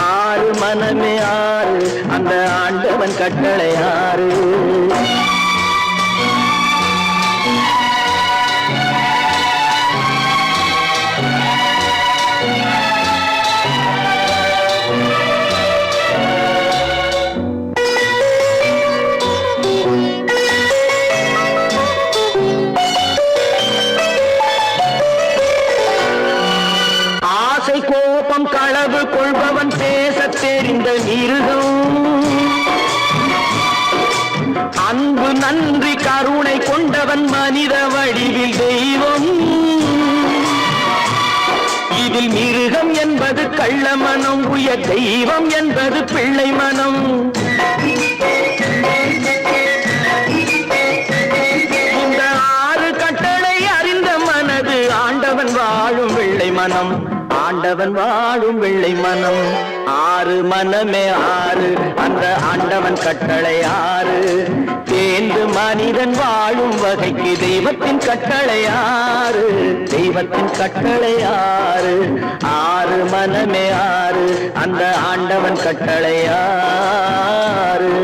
ஆறு மனமே ஆறு, அந்த ஆண்டவன் கட்டளை ஆறு. கோபம் களவு கொள்பவன் பேசத் தெரிந்த மிருகம். அன்பு நன்றி கருணை கொண்டவன் மனித வடிவில் தெய்வம். இதில் மிருகம் என்பது கள்ள மனம், உயர் தெய்வம் என்பது பிள்ளை மனம். இந்த 6 கட்டளை அறிந்த மனது ஆண்டவன் வாழும் வெள்ளை மனம். ஆண்டவன் வாழும் வெள்ளை மனம். ஆறு மனமே ஆறு, அந்த ஆண்டவன் கட்டளை ஆறு. தேர்ந்து மனிதன் வாழும் வகைக்கு தெய்வத்தின் கட்டளை ஆறு. தெய்வத்தின் கட்டளை ஆறு. ஆறு மனமே ஆறு, அந்த ஆண்டவன் கட்டளை ஆறு.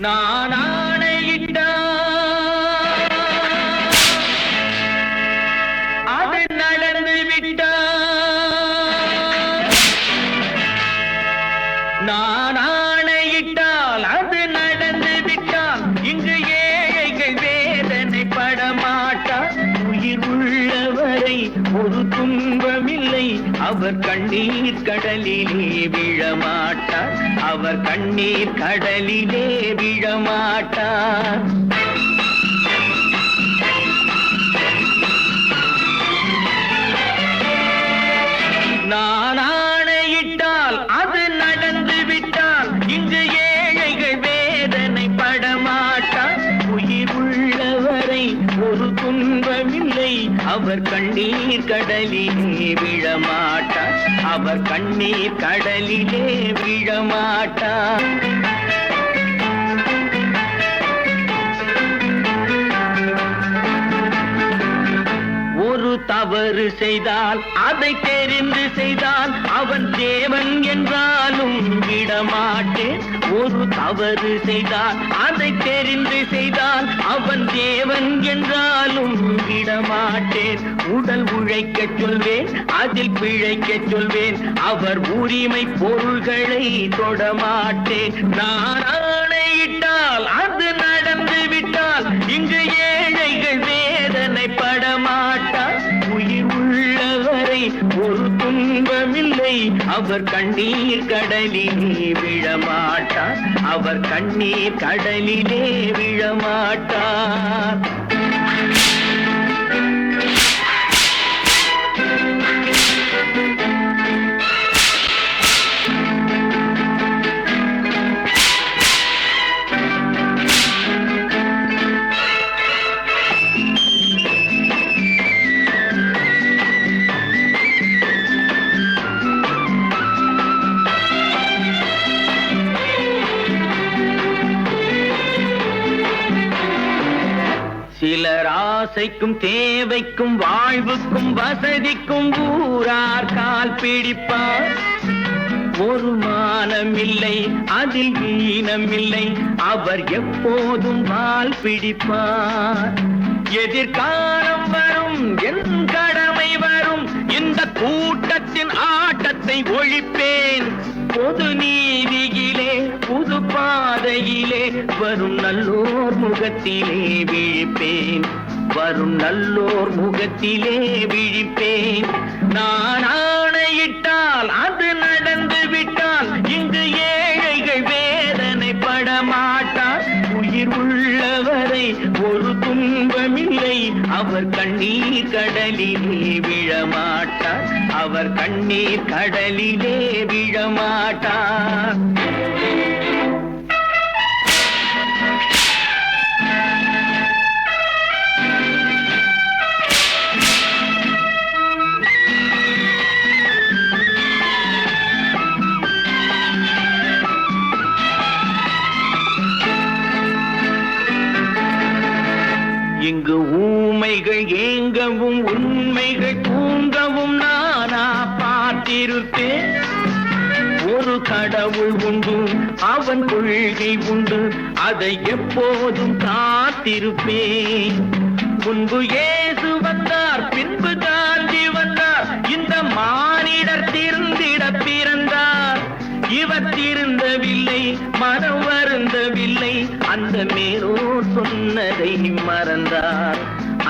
நான் ஆணையிட்டால் அது நடந்து விட்டால், நான் ஆணையிட்டால் அது நடந்து விட்டால், இங்கு ஏழைகள் வேதனை படமாட்டார். உயிர் உள்ளவரை ஒரு துன்பமில்லை, அவர் கண்ணீர் கடலிலே விழமாட்டார், அவர் கண்ணீர் கடலிலே விழமாட்டார். நான் ஆணையிட்டால் அது நடந்து விட்டால், இங்கு ஏழைகள் வேதனை படமாட்டார். உயிர் உள்ளவரை ஒரு துன்பமில்லை, அவர் கண்ணீர் கடலிலே விழமாட்டார், அவர் கண்ணீர் கடலிலே விழமாட்டார். ஒரு தவறு செய்தால் அதை தெரிந்து செய்தால் அவன் தேவன் என்றாலும் விடமாட்டேன். ஒரு தவறு செய்தால் அதை தெரிந்து செய்தால் அவன் தேவன் என்றாலும் விடமாட்டேன். உடல் உழைக்கச் சொல்வேன், அதில் பிழைக்கச் சொல்வேன், அவர் உரிமை பொருள்களை தொடமாட்டேன். நான் ஆணையிட்டால் அது நடந்து விட்டால், இங்கு ஏழைகள் வேதனை படமாட்டார். உயிர் உள்ளவரை ஒரு துன்பமில்லை, அவர் கண்ணீர் கடலிலே விழமாட்டார், அவர் கண்ணீர் கடலிலே விழமாட்டார். சிலர் ஆசைக்கும் தேவைக்கும் வாழ்வுக்கும் வசதிக்கும் ஊரார் கால் பிடிப்பார். ஒரு மானமில்லை, அதில் ஈனமில்லை, அவர் எப்போதும் வால் பிடிப்பார். எதிர்காலம் வரும், என் கடமை வரும், இந்த கூட்டத்தின் ஆட்டத்தை ஒழிப்பேன். பொது நீதியிலே புது பாதையிலே வரும் நல்லோர் முகத்திலே விழிப்பேன், வரும் நல்லோர் முகத்திலே விழிப்பேன். நான் ஆணையிட்டால் அது நடந்து விட்டால், இங்கு ஏழைகள் வேதனை படமாட்டார். உயிர் உள்ளவரை ஒரு துன்பமில்லை, அவர் கண்ணீர் கடலிலே விழமாட்டார், அவர் கண்ணீர் கடலிலே விழமாட்டார். இங்கு ஊமைகள் ஏங்கவும் உண்மைகள் தூங்கவும் நானா பார்த்திருப்பேன். ஒரு கடவுள் உண்டு, அவன் கொள்கை உண்டு, அதை எப்போதும் காத்திருப்பேன். முன்பு இயேசு வந்தார், பின்பு காந்தி வந்தார், இந்த மானிடர் திருந்திட பிறந்தார். இவர் திருந்தவில்லை, மனம் வருந்தவில்லை, அந்த மேலோர் சொன்னதை மறந்தார்,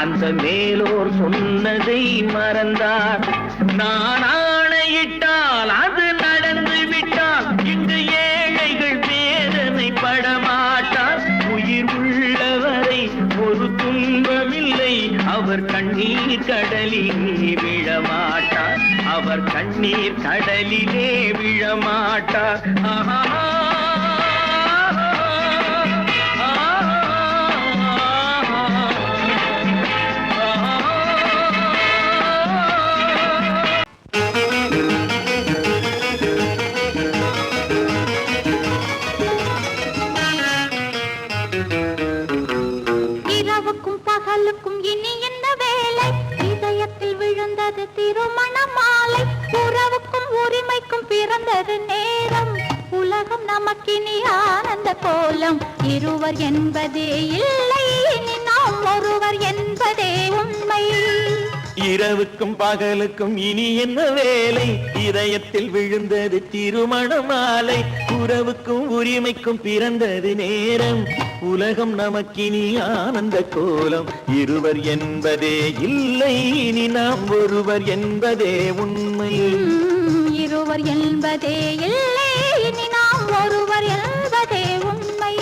அந்த மேலோர் சொன்னதை மறந்தார். நான் ஆணையிட்டால் அது நடந்து விட்டால், இங்கு ஏழைகள் வேதனை படமாட்டார். உயிர் உள்ளவரை ஒரு துன்பமில்லை, அவர் கண்ணீர் கடலிலே விழமாட்டார், அவர் கண்ணீர் கடலிலே விழமாட்டார். ஆஹா. இரவுக்கும் பகலுக்கும் இனி என்ன வேலை, இதயத்தில் விழுந்தது திருமண மாலை. உறவுக்கும் உரிமைக்கும் பிறந்தது நேரம், உலகம் நமக்கு ஆனந்த கோலம் இருவர் என்பதே இல்லை இனி நாம் ஒருவர் என்பதே உண்மை இரவுக்கும் பகலுக்கும் இனி என்ன வேலை இதயத்தில் விழுந்தது திருமண மாலை உறவுக்கும் உரிமைக்கும் பிறந்தது நேரம் உலகம் நமக்கினி ஆனந்த கோலம் இருவர் என்பதே இல்லை இனி நாம் ஒருவர் என்பதே உண்மை இருவர் என்பதே இல்லை இனி நாம் ஒருவர் என்பதே உண்மை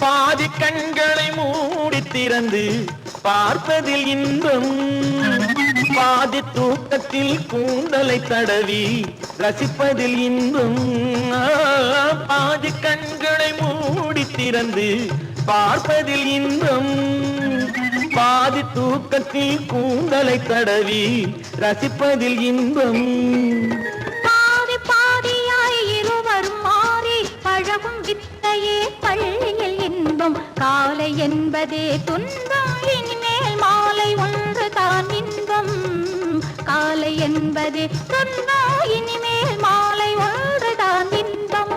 பாதி கண்களை மூடி திறந்து பார்ப்பதில் இன்பம் பாதி தூக்கத்தில் கூந்தலை தடவி ரசிப்பதில் இன்பம் பாதி கண்களை மூடி திறந்து பார்ப்பதில் இன்பம் பாதி தூக்கத்தில் கூந்தலை தடவி ரசிப்பதில் இன்பம் பாதி பாதியாய் இருவரும் மாறி பழகும் வித்தையே பள்ளியில் இன்பம் காலை என்பதே துன்பம் இனிமேல் மாலை ஒன்றுதான் இன்பம் காலை என்பதே துன்பம் இனிமேல் மாலை ஒன்றுதான் இன்பம்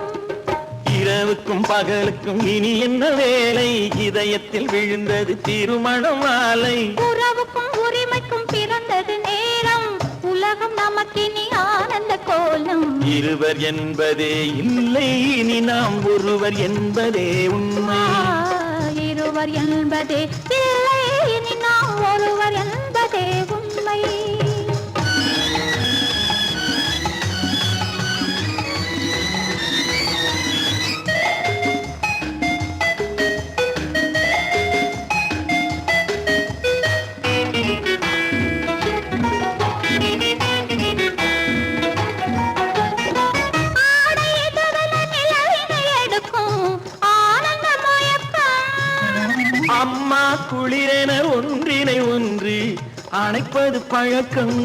இரவுக்கும் பகலுக்கும் இனி என்ன வேலை இதயத்தில் விழுந்தது திருமண மாலை உறவுக்கும் உரிமைக்கும் பிறந்தது நேரம் உலகம் நமக்கினி ஆனந்த கோலம் இருவர் என்பதே இல்லை இனி நாம் ஒருவர் என்பதே உண்மை இருவர் என்பதே இல்லை இனி நாம் ஒருவர் என்பதே உண்மை அம்மா குளிரென ஒன்றினை ஒன்று அணைப்பது பழக்கம்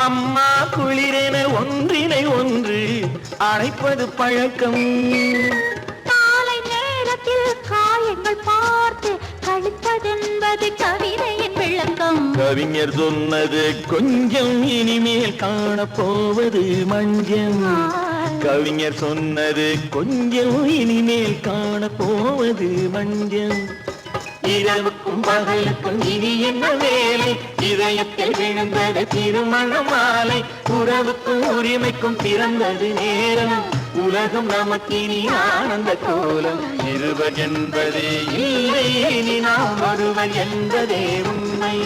அம்மா குளிரென ஒன்றினை ஒன்று அணைப்பது பழக்கம் காலை நேரத்தில் காயங்கள் பார்த்து கழிப்பதென்பது கவிதையின் விளக்கம் கவிஞர் சொன்னது கொஞ்சம் இனிமேல் காணப்போவது மஞ்சம் கவிஞர் சொன்னது கொஞ்சம் இனிமேல் காணப்போவது மஞ்சம் இரவுக்கும் பகலுக்கும் இனி என்ன வேலை இதயத்தில் விழுந்தது திருமண மாலை உறவுக்கும் உரிமைக்கும் பிறந்தது நேரம் உலகம் நமக்கினி ஆனந்த கோலம் இருவர் என்பதே இல்லை இனி நாம் ஒருவர் என்பதே உண்மை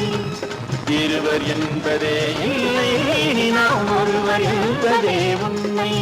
இருவர் என்பதே இல்லை இனி நாம் ஒருவர் என்பதே உண்மை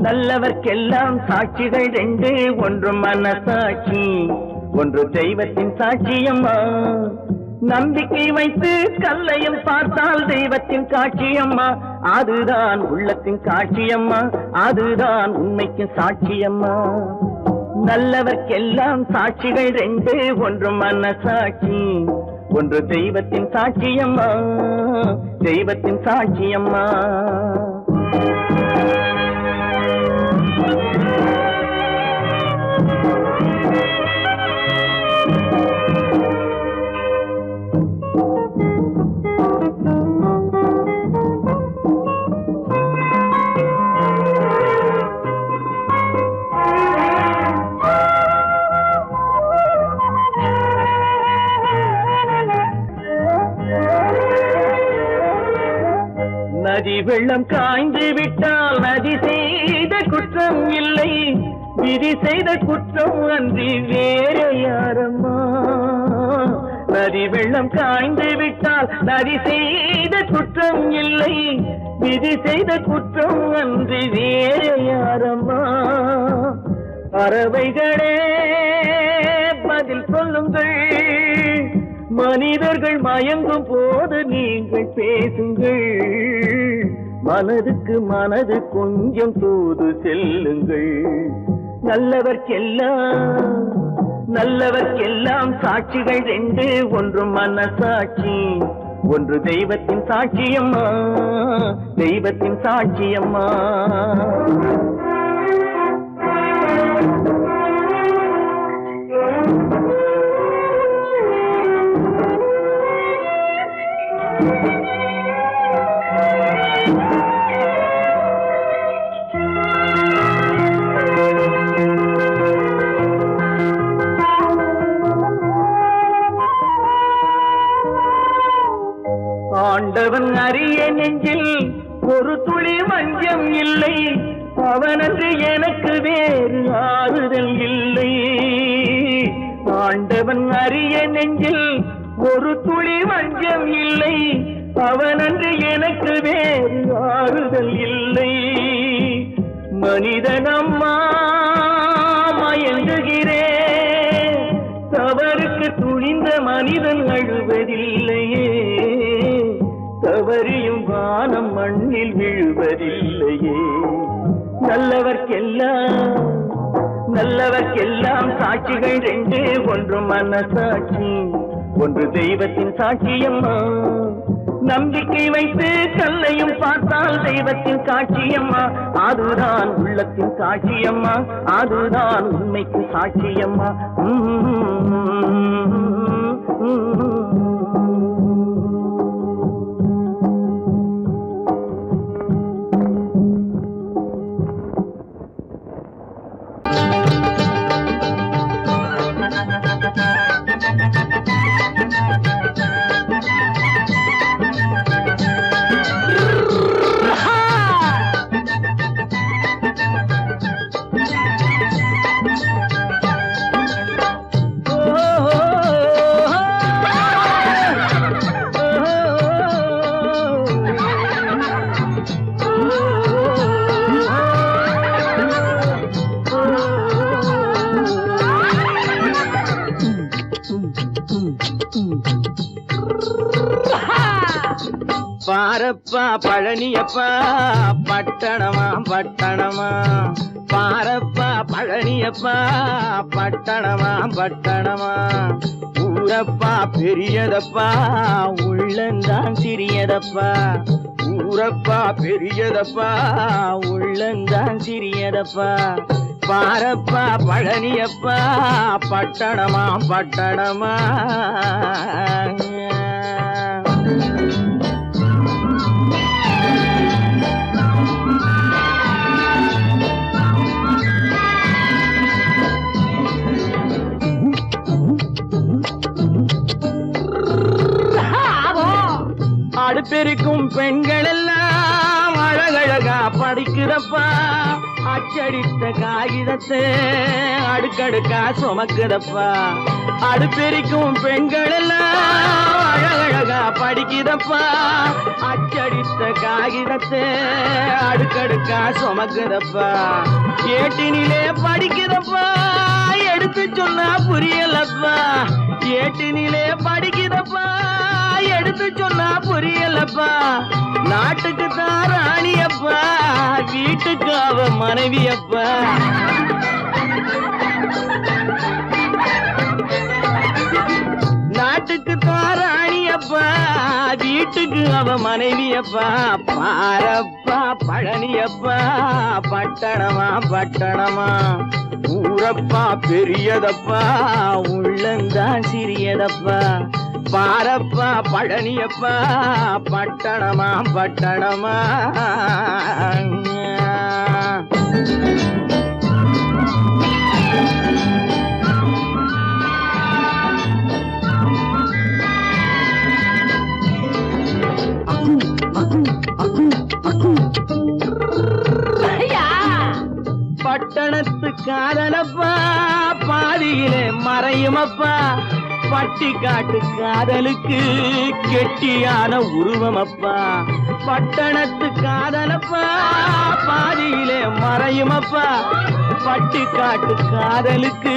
நல்லவர்க்கெல்லாம் சாட்சிகள் ரெண்டு ஒன்று மனசாட்சி ஒன்று தெய்வத்தின் சாட்சியம்மா நம்பிக்கை வைத்து கல்லையும் பார்த்தால் தெய்வத்தின் காட்சியம்மா அதுதான் உள்ளத்தின் காட்சியம்மா அதுதான் உண்மைக்கு சாட்சியம்மா நல்லவர்க்கெல்லாம் சாட்சிகள் ரெண்டு ஒன்று மனசாட்சி ஒன்று தெய்வத்தின் சாட்சியம்மா தெய்வத்தின் சாட்சியம்மா நதி வெள்ளம் காய்ந்து விட்டால் நதி செய்த குற்றம் இல்லை, விதி செய்த குற்றம் அன்றி வேற யாரம்மா. நதி வெள்ளம் காய்ந்து விட்டால் நதி செய்த குற்றம் இல்லை, விதி செய்த குற்றம் அன்றி வேற யாரம்மா. பறவைகளே பதில் சொல்லுங்கள், மனிதர்கள் மயங்கும் போது நீங்கள் பேசுங்கள். மனதுக்கு மனது கொஞ்சம் தூது செல்லுங்கள். நல்லவர்க்கெல்லாம் சாட்சிகள் ரெண்டு, ஒன்று மனசாட்சி, ஒன்று தெய்வத்தின் சாட்சியம்மா, தெய்வத்தின் சாட்சியம்மா. ஆண்டவன் அறிய நெஞ்சில் ஒரு துளி மஞ்சம் இல்லை, அவனன்று எனக்கு வேறு ஆறுதல் இல்லை. ஆண்டவன் அறிய நெஞ்சில் ஒரு துளி மஞ்சம் இல்லை, அவனன்று எனக்கு வேறு ஆறுதல் இல்லை. மனிதனம்மா மயங்குகிறேன், தவறுக்கு துணிந்த மனிதன் அழுவதில்லையே, தவறியும் வானம் மண்ணில் விழுவதில்லையே. நல்லவர்க்கெல்லாம் சாட்சிகள் ரெண்டு, ஒன்று மனசாட்சி, ஒன்று தெய்வத்தின் சாட்சியம்மா. நம்பிக்கை வைத்து கல்லையும் பார்த்தால் தெய்வத்தின் காட்சியம்மா, அதுதான் உள்ளத்தின் சாட்சியம்மா, அதுதான் உண்மைக்கு சாட்சியம்மா. பாரப்பா பழனியப்பா பட்டணமா பட்டணமா, பாரப்பா பழனியப்பா பட்டணமா பட்டணமா. ஊரப்பா பெரியதப்பா உள்ளந்தான் சிறியதப்பா, ஊரப்பா பெரியதப்பா உள்ளந்தான் சிறியதப்பா. பாரப்பா பழனியப்பா பட்டணமா பட்டணமா. அடுப்பெருக்கும் பெண்கள் எல்லாம் அழகழகா படிக்கிறப்பா, அச்சடித்த காகிதத்தை அடுக்கடுக்கா சுமக்குதப்பா. அடுப்பெருக்கும் பெண்கள் எல்லாம் அழகழகா படிக்கிறப்பா, அச்சடித்த காகிதத்தை அடுக்கடுக்கா சுமக்குதப்பா. ஏட்டினிலே படிக்கிறப்பா, எடுத்து சொன்னா புரியலப்பா, ஏட்டினிலே படிக்கிறப்பா, எடுத்து சொன்னா புரியலப்பா. நாட்டுக்கு தான் ராணியப்பா, வீட்டுக்கு அவ மனைவியப்பா. நாட்டுக்கு தான் ராணியப்பா, வீட்டுக்கு அவ மனைவியப்பா. பாரப்பா பழனியப்பா பட்டணமா பட்டணமா. ஊரப்பா பெரியதப்பா உள்ளந்தான் சிறியதப்பா, பாரப்பா பழனியப்பா பட்டணமா பட்டணமா பட்டணத்து காதலப்பா பாதியிலே மறையுமப்பா பட்டி காட்டு காதலுக்கு கெட்டியான உருவமப்பா பட்டணத்து காதலப்பா பாதியிலே மறையுமப்பா பட்டி காட்டு காதலுக்கு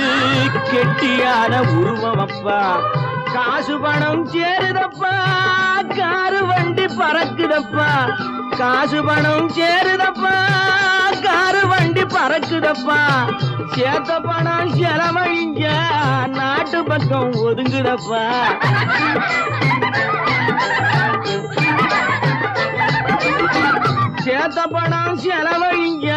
கெட்டியான உருவமப்பா காசு பணம் சேருதப்பா காரு வண்டி பறக்குதப்பா காசு பணம் சேருதப்பா காரு வண்டி பறக்குதப்பா சேத்த பணம் செலவழிஞ்ச நாட்டு பக்கம் ஒதுங்குதப்பா சேத்த பணம் செலவழிஞ்ச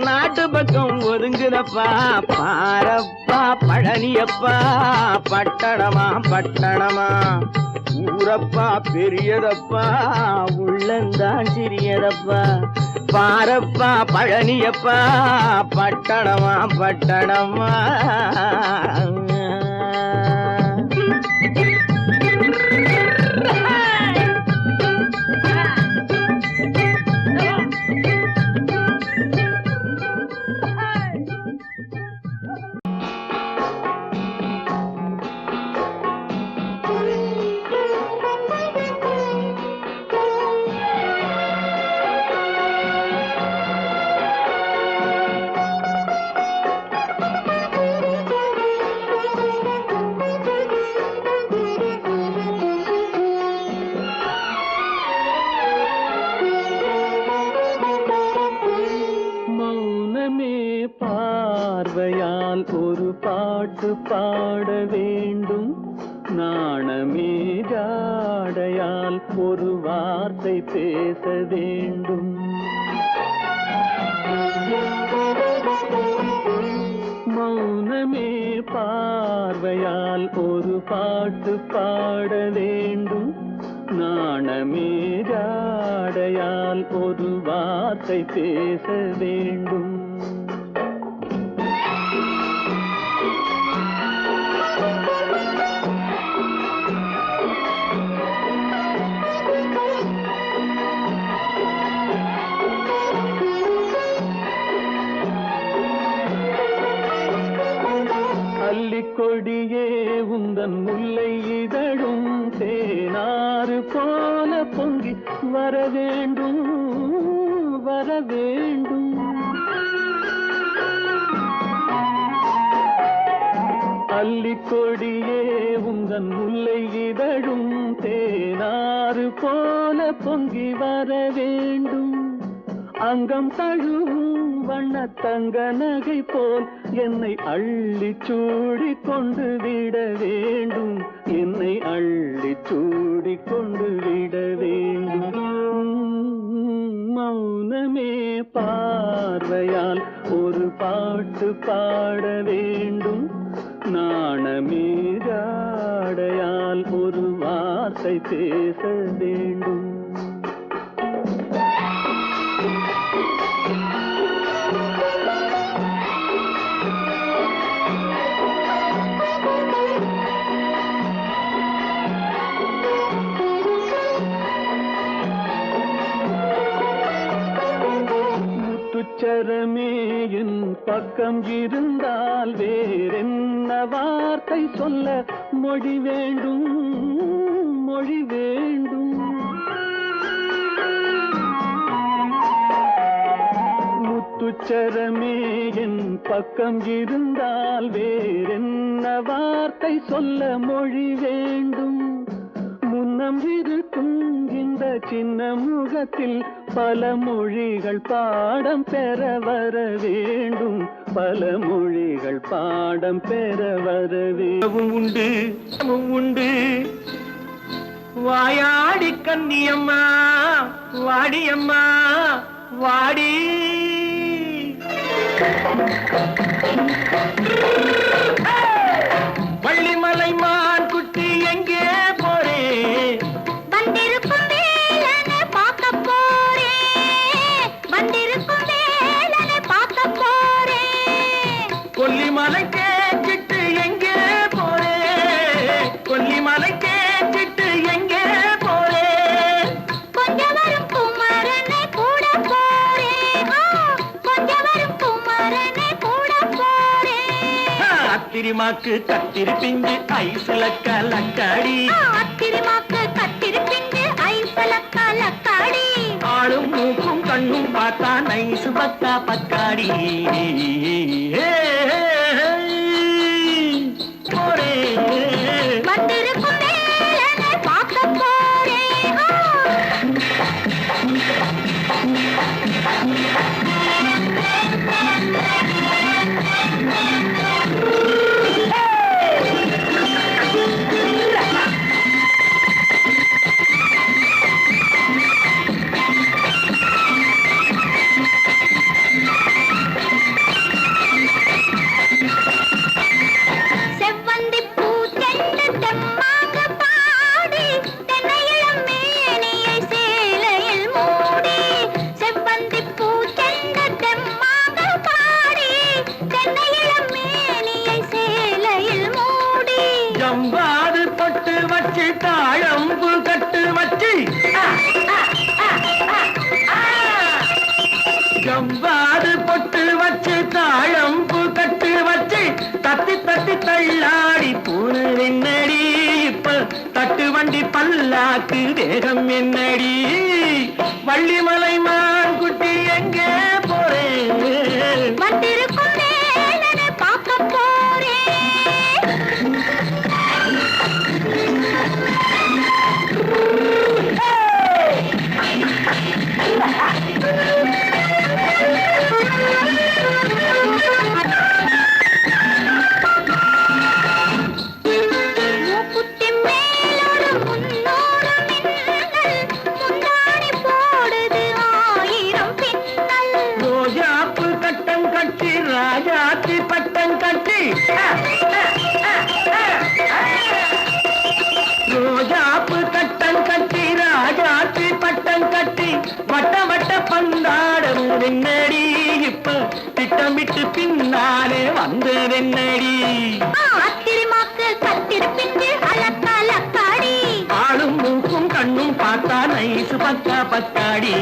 நாட்டு பக்கம் ஒதுங்குதப்பா பாரப்பா பழனியப்பா பட்டணமா பட்டணமா ஊரப்பா பெரியதப்பா உள்ளந்தான் சிறியதப்பா பாரப்பா பழனியப்பா பட்டணமா பட்டணமா பார்வையால் ஒரு பாட்டு பாட வேண்டும் நாணமே ஜாடையால் ஒரு வார்த்தை பேச வேண்டும் மௌனமே பார்வையால் ஒரு பாட்டு பாட வேண்டும் நாணமே ஜாடையால் ஒரு வார்த்தை பேச வேண்டும் கொடியே உந்தன் முல்லை இதழும் தேனாறு போல பொங்கி வர வேண்டும் வர வேண்டும் அல்லிக்கொடியே உந்தன் முல்லை இதழும் தேனாறு போல பொங்கி வர வேண்டும் அங்கம் தழுவும் வண்ண தங்க நகை போல் என்னை அள்ளி சூடி கொண்டு விட வேண்டும் என்னை அள்ளி சூடி கொண்டு விட வேண்டும் மௌனமே பார்வையால் ஒரு பாட்டு பாட வேண்டும் நாணமே ஜாடையால் ஒரு வார்த்தை பேச வேண்டும் முத்துச்சரமே என் பக்கம் இருந்தால் வேறென்ன வார்த்தை சொல்ல மொழி வேண்டும் மொழி வேண்டும் முத்துச்சரமே என் பக்கம் இருந்தால் வேறென்ன வார்த்தை சொல்ல மொழி வேண்டும் முன்னம் இருக்கும் இந்த சின்ன முகத்தில் பல மொழிகள் பாடம் பெற வர வேண்டும் பல மொழிகள் பாடம் பெற வர வேண்டும் உண்டு உண்டு வாயாடி கன்னியம்மா வாடியம்மா வாடி வள்ளிமலை மான் குட்டி எங்கே அத்திரிமாக்கு கத்திருப்பிஞ்சு ஐசுல கலக்காடி அத்திரிமாக்கு கத்திருப்பிஞ்சு ஐசுல கலக்காடி ஆளும் மூக்கும் கண்ணும் பார்த்தா நைசு பக்கா பக்காடி போரே வந்திருக்கும் வேலனை பார்க்க போறேன் ஜம்பாது பட்டு வச்சு தாழம்பு கட்டு வச்சு ஜம்பாது பொட்டு வச்சு தாழம்பு கட்டு வச்சு தத்தி தத்தி தள்ளாடி பூனு என்னடி இப்ப தட்டு வண்டி பல்லாக்கு வேகம் என்னடி வள்ளிமலை மான் குட்டி எங்கே போறேன் வந்திருக்கும் வேலனை பார்க்க போறேன் மூக்குத்தி மேலோடு முன்னோடு மின்னல் முந்தாணி போடுது ஆயிரம் பின்னல் ரோஜாப்பு கட்டம் கட்டி ராஜாத்தி பட்டம் கட்டி ரோஜாப்பு கட்டம் கட்டி ராஜாத்தி பட்டம் கட்டி வட்ட வட்ட பந்தாடம் என்னடி இப்ப திட்டமிட்டு பின்னாலே வந்து என்னடி அத்திரிமாக்கு கத்திருப்பிஞ்சு அலக்காடி ஆளும் மூக்கும் கண்ணும் பார்த்தா நைசு பக்கா பக்காடி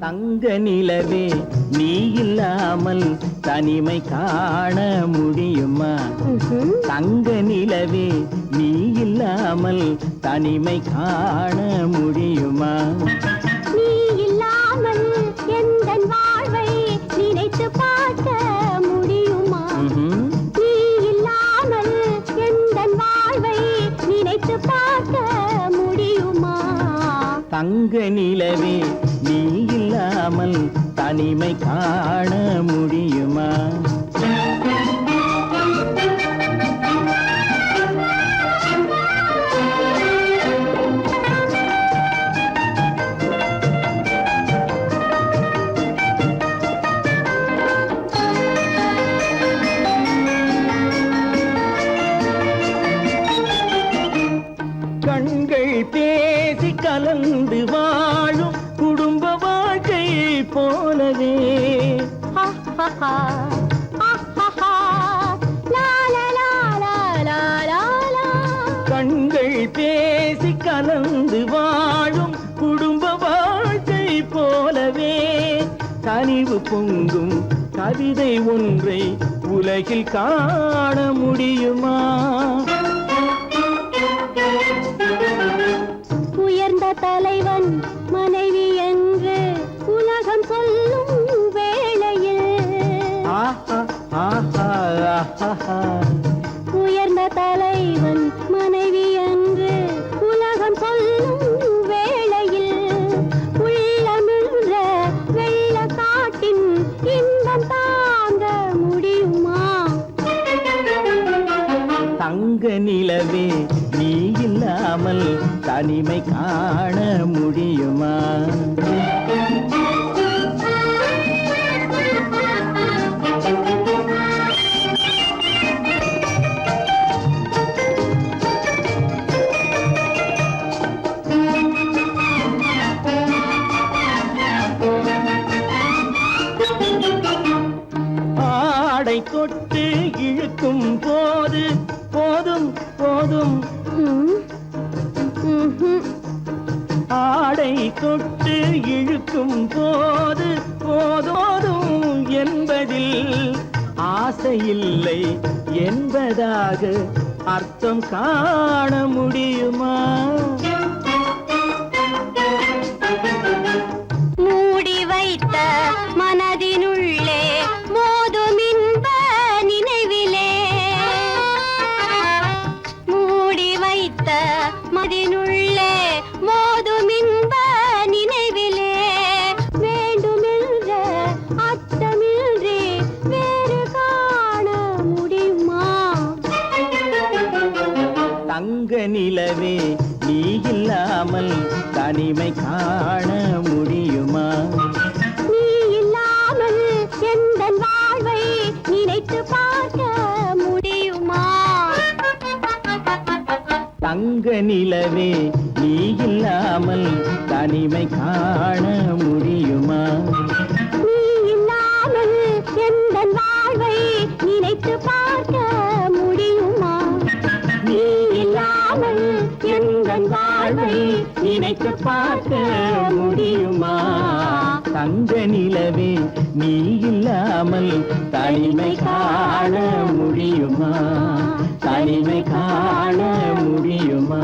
தங்க நிலவே நீ இல்லாமல் தனிமை காண முடியுமா தங்க நிலவே நீ இல்லாமல் தனிமை காண முடியுமா நீ இல்லாமல் எந்தன் வாழ்வை நினைத்து பார்க்க முடியுமா நீ இல்லாமல் எந்தன் வாழ்வை நினைத்து பார்க்க முடியுமா தங்க நிலவே நீ இல்லாமல் தனிமை காண முடியுமா கண்கள் பேசி கலந்து வாழும் குடும்ப வாழ்க்கை போலவே கண்கள் பேசி கலந்து வாழும் குடும்ப வாழ்க்கை போலவே கனிவு பொங்கும் கவிதை ஒன்றை உலகில் காண முடியுமா உயர்ந்த தலைவன் மனைவி என்று உலகம் சொல்லும் வேளையில் உயர்ந்த தலைவன் மனைவி என்று உலகம் சொல்லும் வேளையில் உள்ளமிழ்ற வெள்ள காட்டின் இன்பம் தாங்க முடியுமா தங்க நிலவே நீ இல்லாமல் தனிமை காண முடியுமா ஆடை தொட்டு இழுக்கும் போது போதோதும் என்பதில் ஆசையில்லை என்பதாக அர்த்தம் காண முடியுமா? மூடி வைத்த மனதினுள்ளே மோதும் இன்ப நினைவிலே, மூடி வைத்த மனதினுள்ளே மோதும் இன்ப நினைவிலே, வேண்டுமென்ற அர்த்தமின்றி வேறு காண முடியுமா? தங்க நிலவே நீ இல்லாமல் தனிமை காண முடியுமா? நீ இல்லாமல் எந்தன் வாழ்வை நினைத்து பார்க்க முடியுமா? தங்க நிலவே நீ இல்லாமல் தனிமை காண முடியுமா? நீ இல்லாமல் எந்தன் வாழ்வை நினைத்து பார்க்க முடியுமா? நீ இல்லாமல் எந்தன் வாழ்வை நினைத்து பார்க்க முடியுமா? தங்க நிலவே நீ இல்லாமல் தனிமை காண முடியுமா? தனிமை காண முடியுமா?